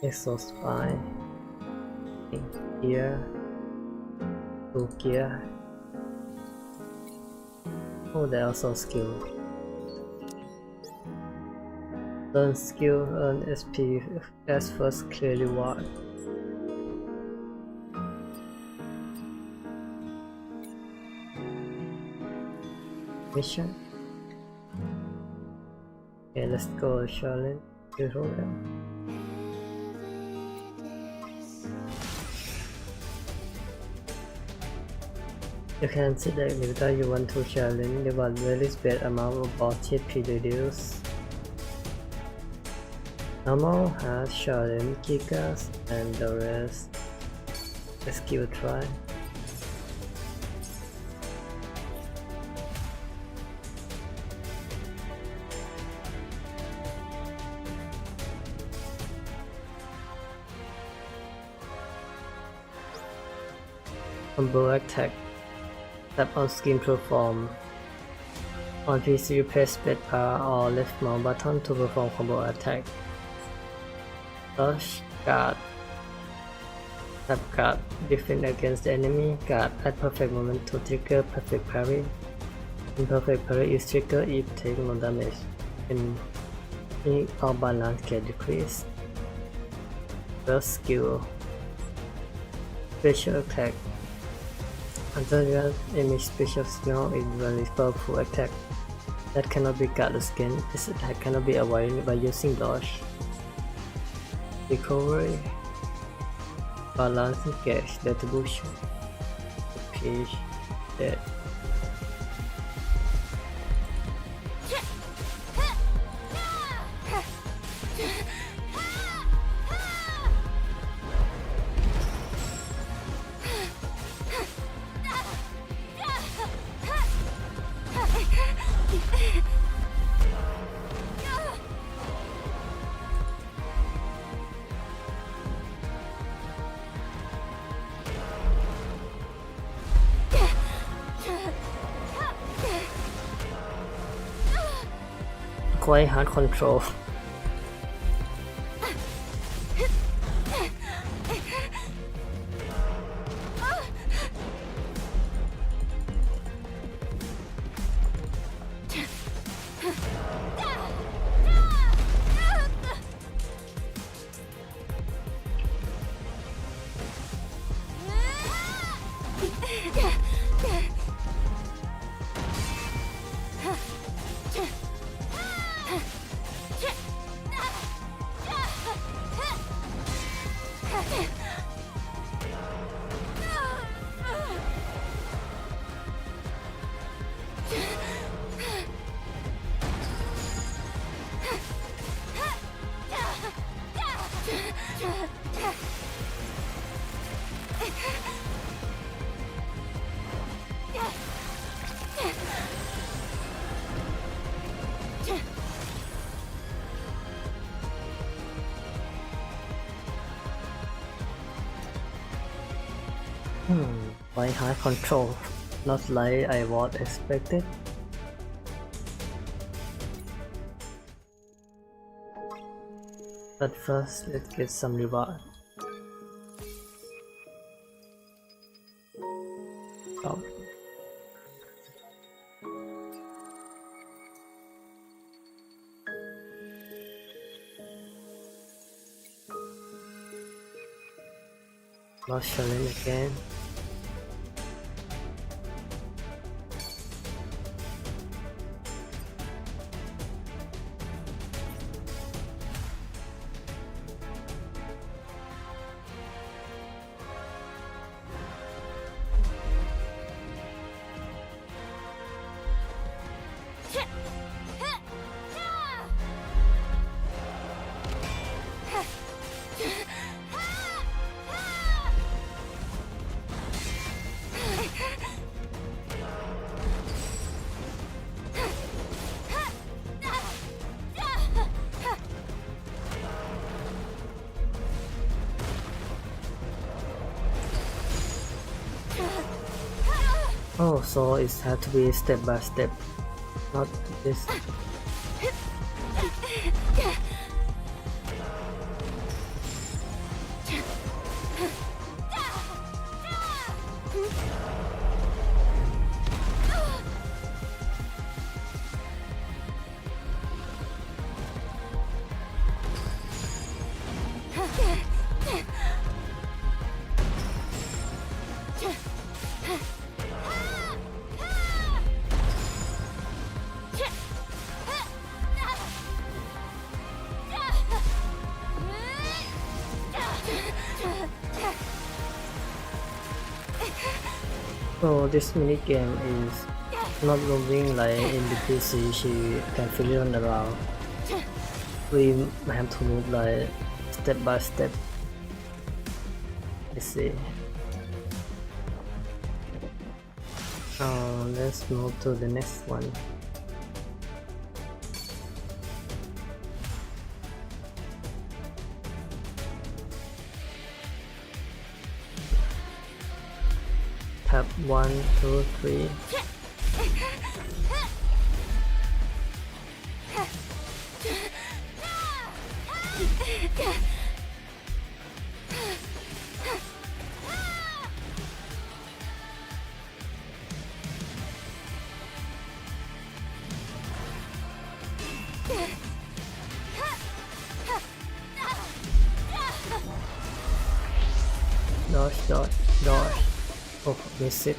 exo spine, gear, 2 gear. Oh, there are also skills. Learn skill, earn SP as first clear reward. Mission. Okay, let's go, challenge tutorial. You can select whether you want to challenge the one release base amount of boss HP reduced. Normal has challenge gigas and the rest. Let's give it a try. Combo attack. Tap on screen to perform. On PC, you press spacebar or left mouse button to perform combo attack. Rush, guard. Tap guard. Defend against the enemy. Guard at perfect moment to trigger perfect parry. Imperfect parry is triggered if take no damage. And all balance get decreased. First skill. Special attack. Under that, enemy special signal is very powerful attack. that cannot be cut skin. This attack cannot be avoided by using dodge. Recovery. Balance engage. Retribution. Page. Dead. Quite hard control. Quite hard control. Not like I was expected. But first, let's get some reward. Oh. Lost challenge again. Oh, so it has to be step by step, not this. So this mini game is not moving like in the PC. She can feel it on the ground. We have to move like step by step. Let's see. Let's move to the next one. Tap 1, 2, 3. Dodge, dodge, dodge. Oh, miss it.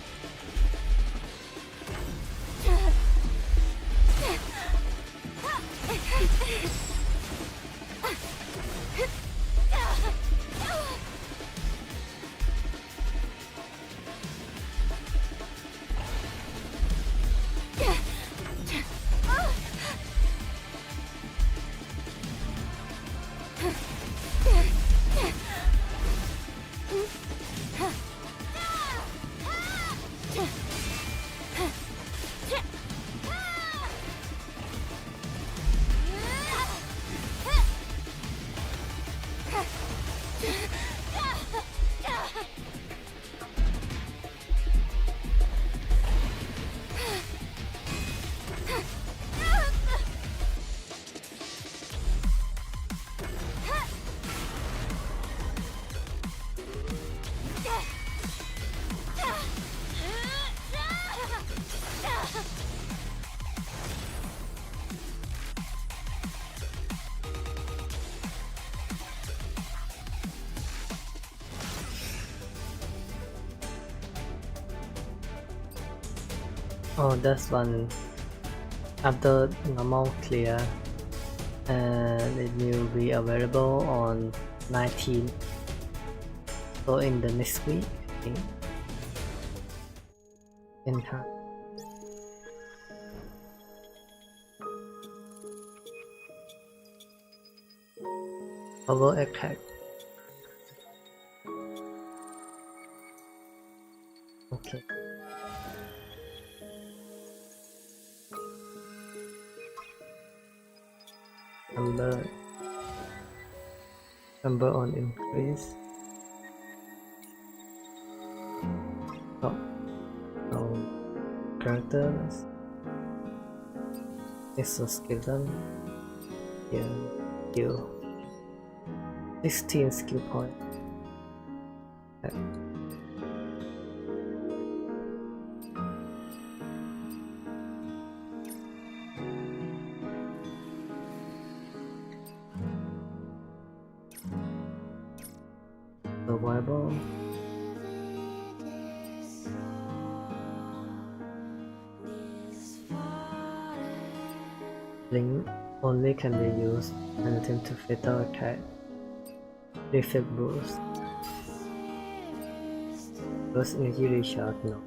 Oh, that's one after normal clear, and it will be available on 19th. So in the next week, I think. In time. Power attack. Okay. Number on increase. Oh, no characters. Exoskeleton. Yeah, skill. 16 skill point. Okay. Survival. Link only can be used and attempt to fatal attack. Reflect boost. Burst energy recharge no.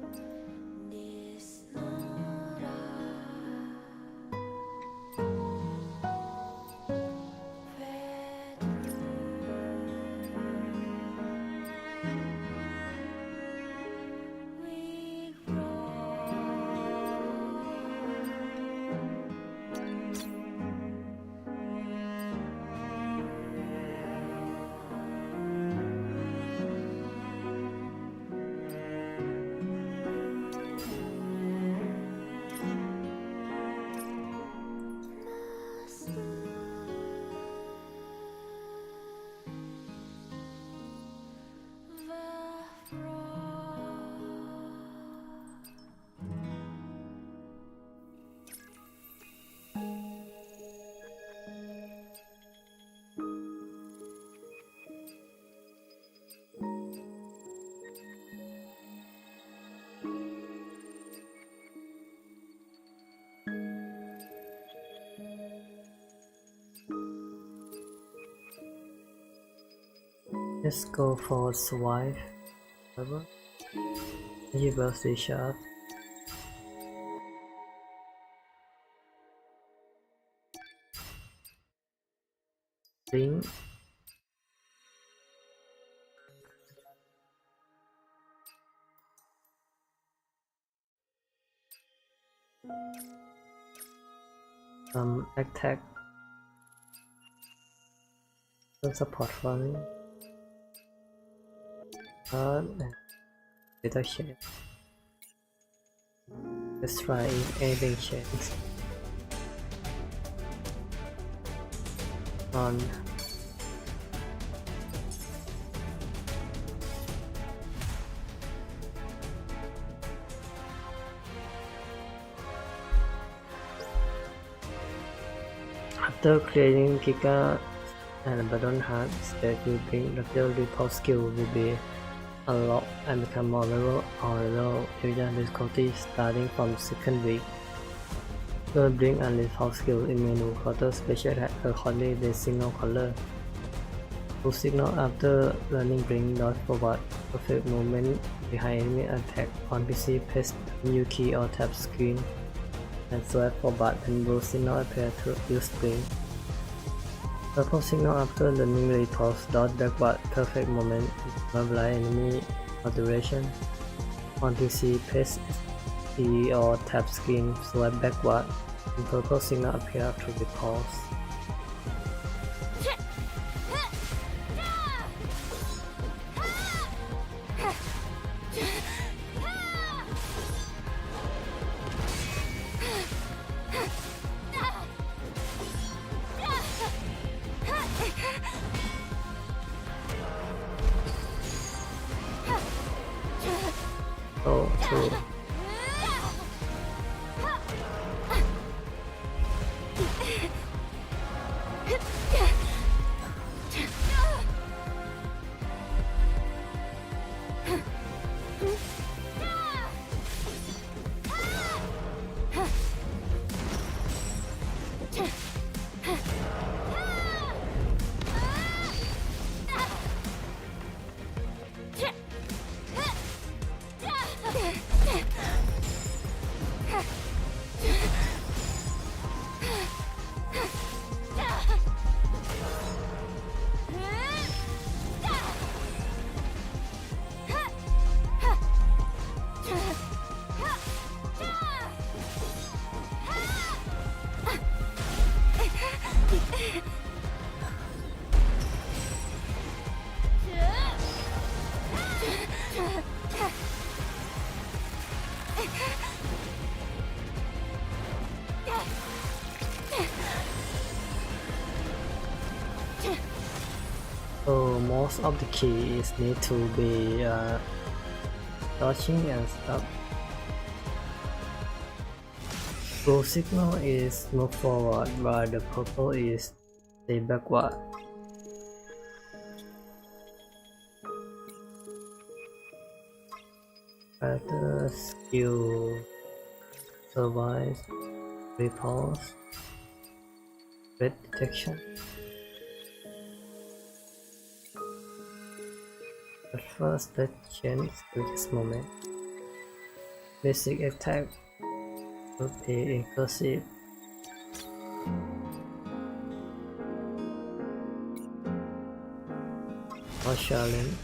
Let's go for swipe. Universe recharge. Link. Attack. Some support for me. And data shape. Let's try anything change. On after creating Giga and Baton Heart, state will bring the default skill will be unlocked and become more level or low user difficulty starting from second week. Will bring and default skill in menu quarter special attack accordingly the signal color. Full signal after learning bring dot forward perfect movement behind enemy attack on PC press U key or tap screen and swipe forward and blue signal appear to use spring. Purple signal after learning repulse dot backward perfect moment mobilize enemy for duration. On PC press E or tap screen swipe backward and purple signal appear to repulse. Oh, cool. So most of the keys need to be touching and stuff. Blue signal is move forward while the purple is stay backward. Character skill survive, repulse, red detection. But first let's change to this moment. Basic attack will be inclusive. Or challenge.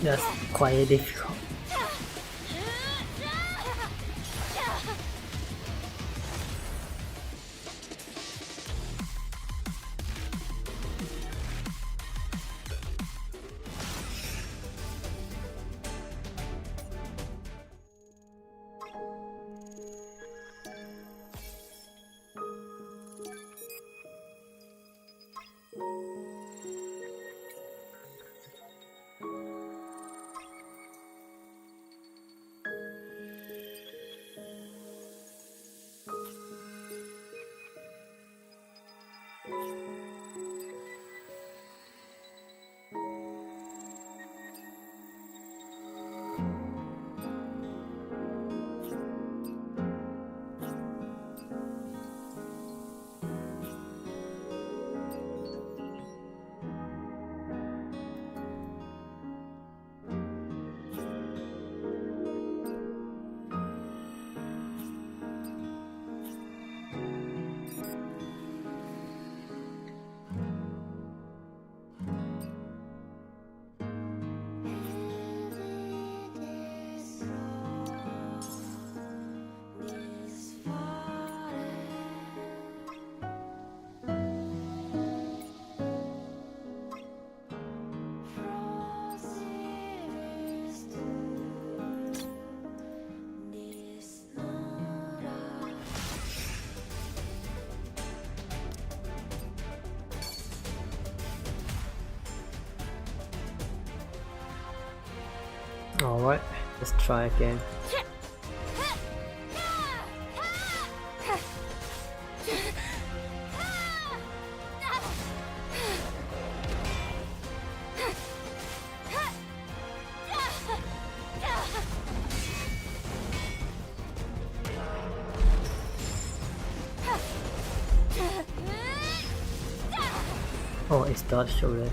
That's quite difficult. Alright, let's try again. Oh, it's dodged already.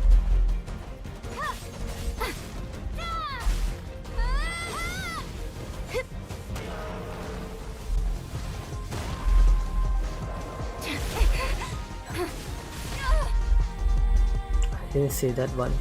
Didn't see that one.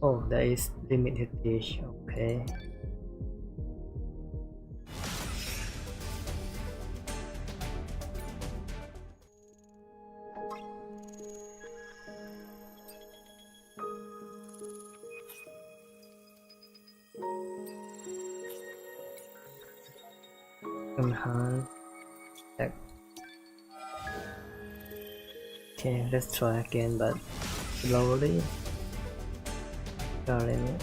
Oh, there is limited age. Okay. Enhance. Okay, let's try again, but slowly. Darling it.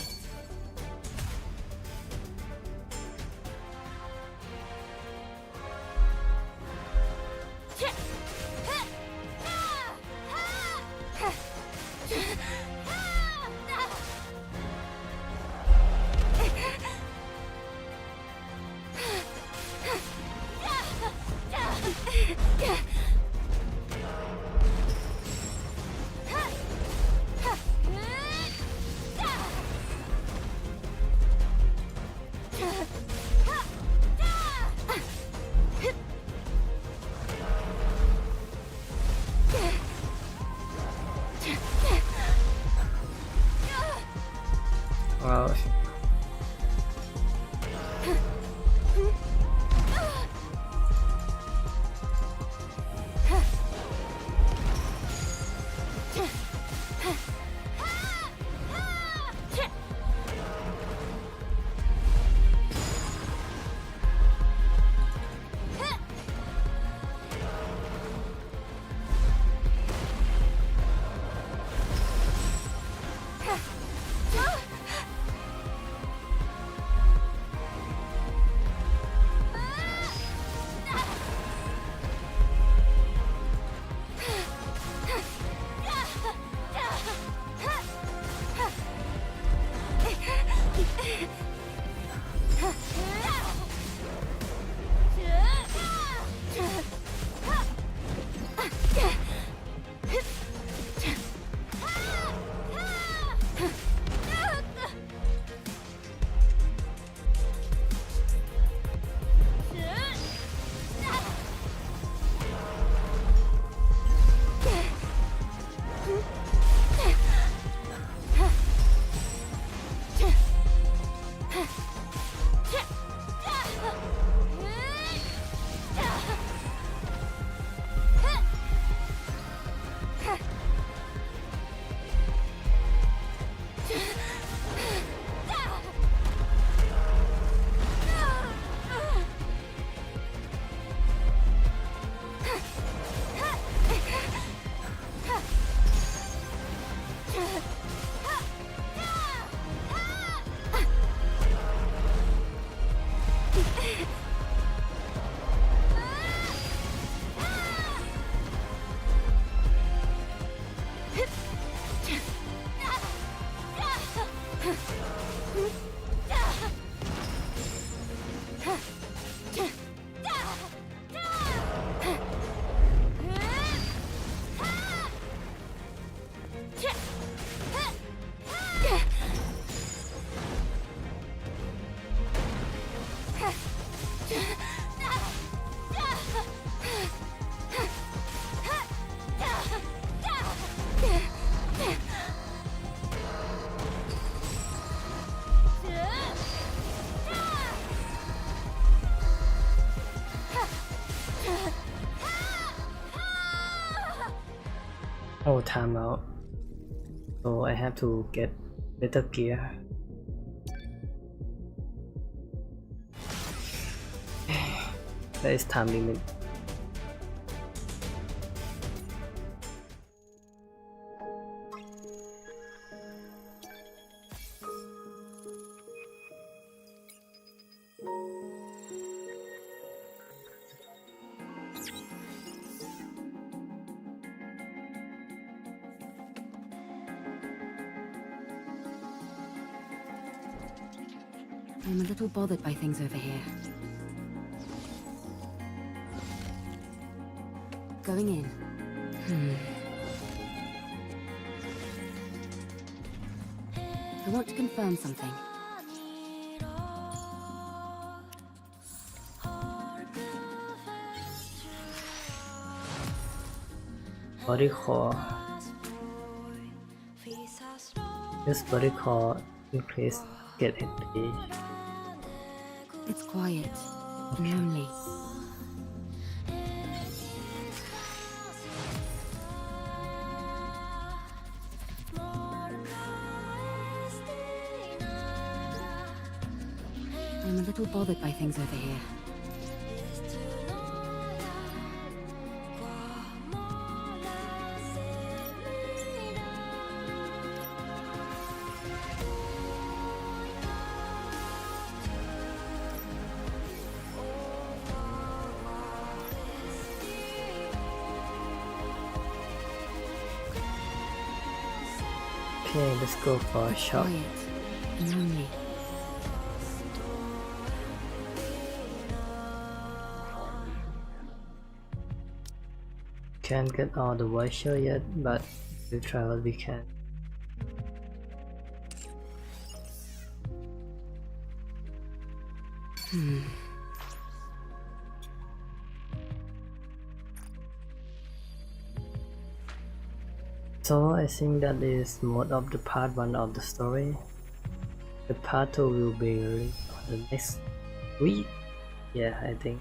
Wow. Oh, time out. So I have to get better gear. There is time limit. I'm a little bothered by things over here. Going in. I want to confirm something. Body core. This body call increase get HP. It's quiet and lonely. I'm a little bothered by things over here. Okay, let's go for a shot. Quiet and lonely. Can't get all the voucher yet, but we'll try what we can. So I think that is most of the part 1 of the story. The part 2 will be released on the next week. Yeah, I think.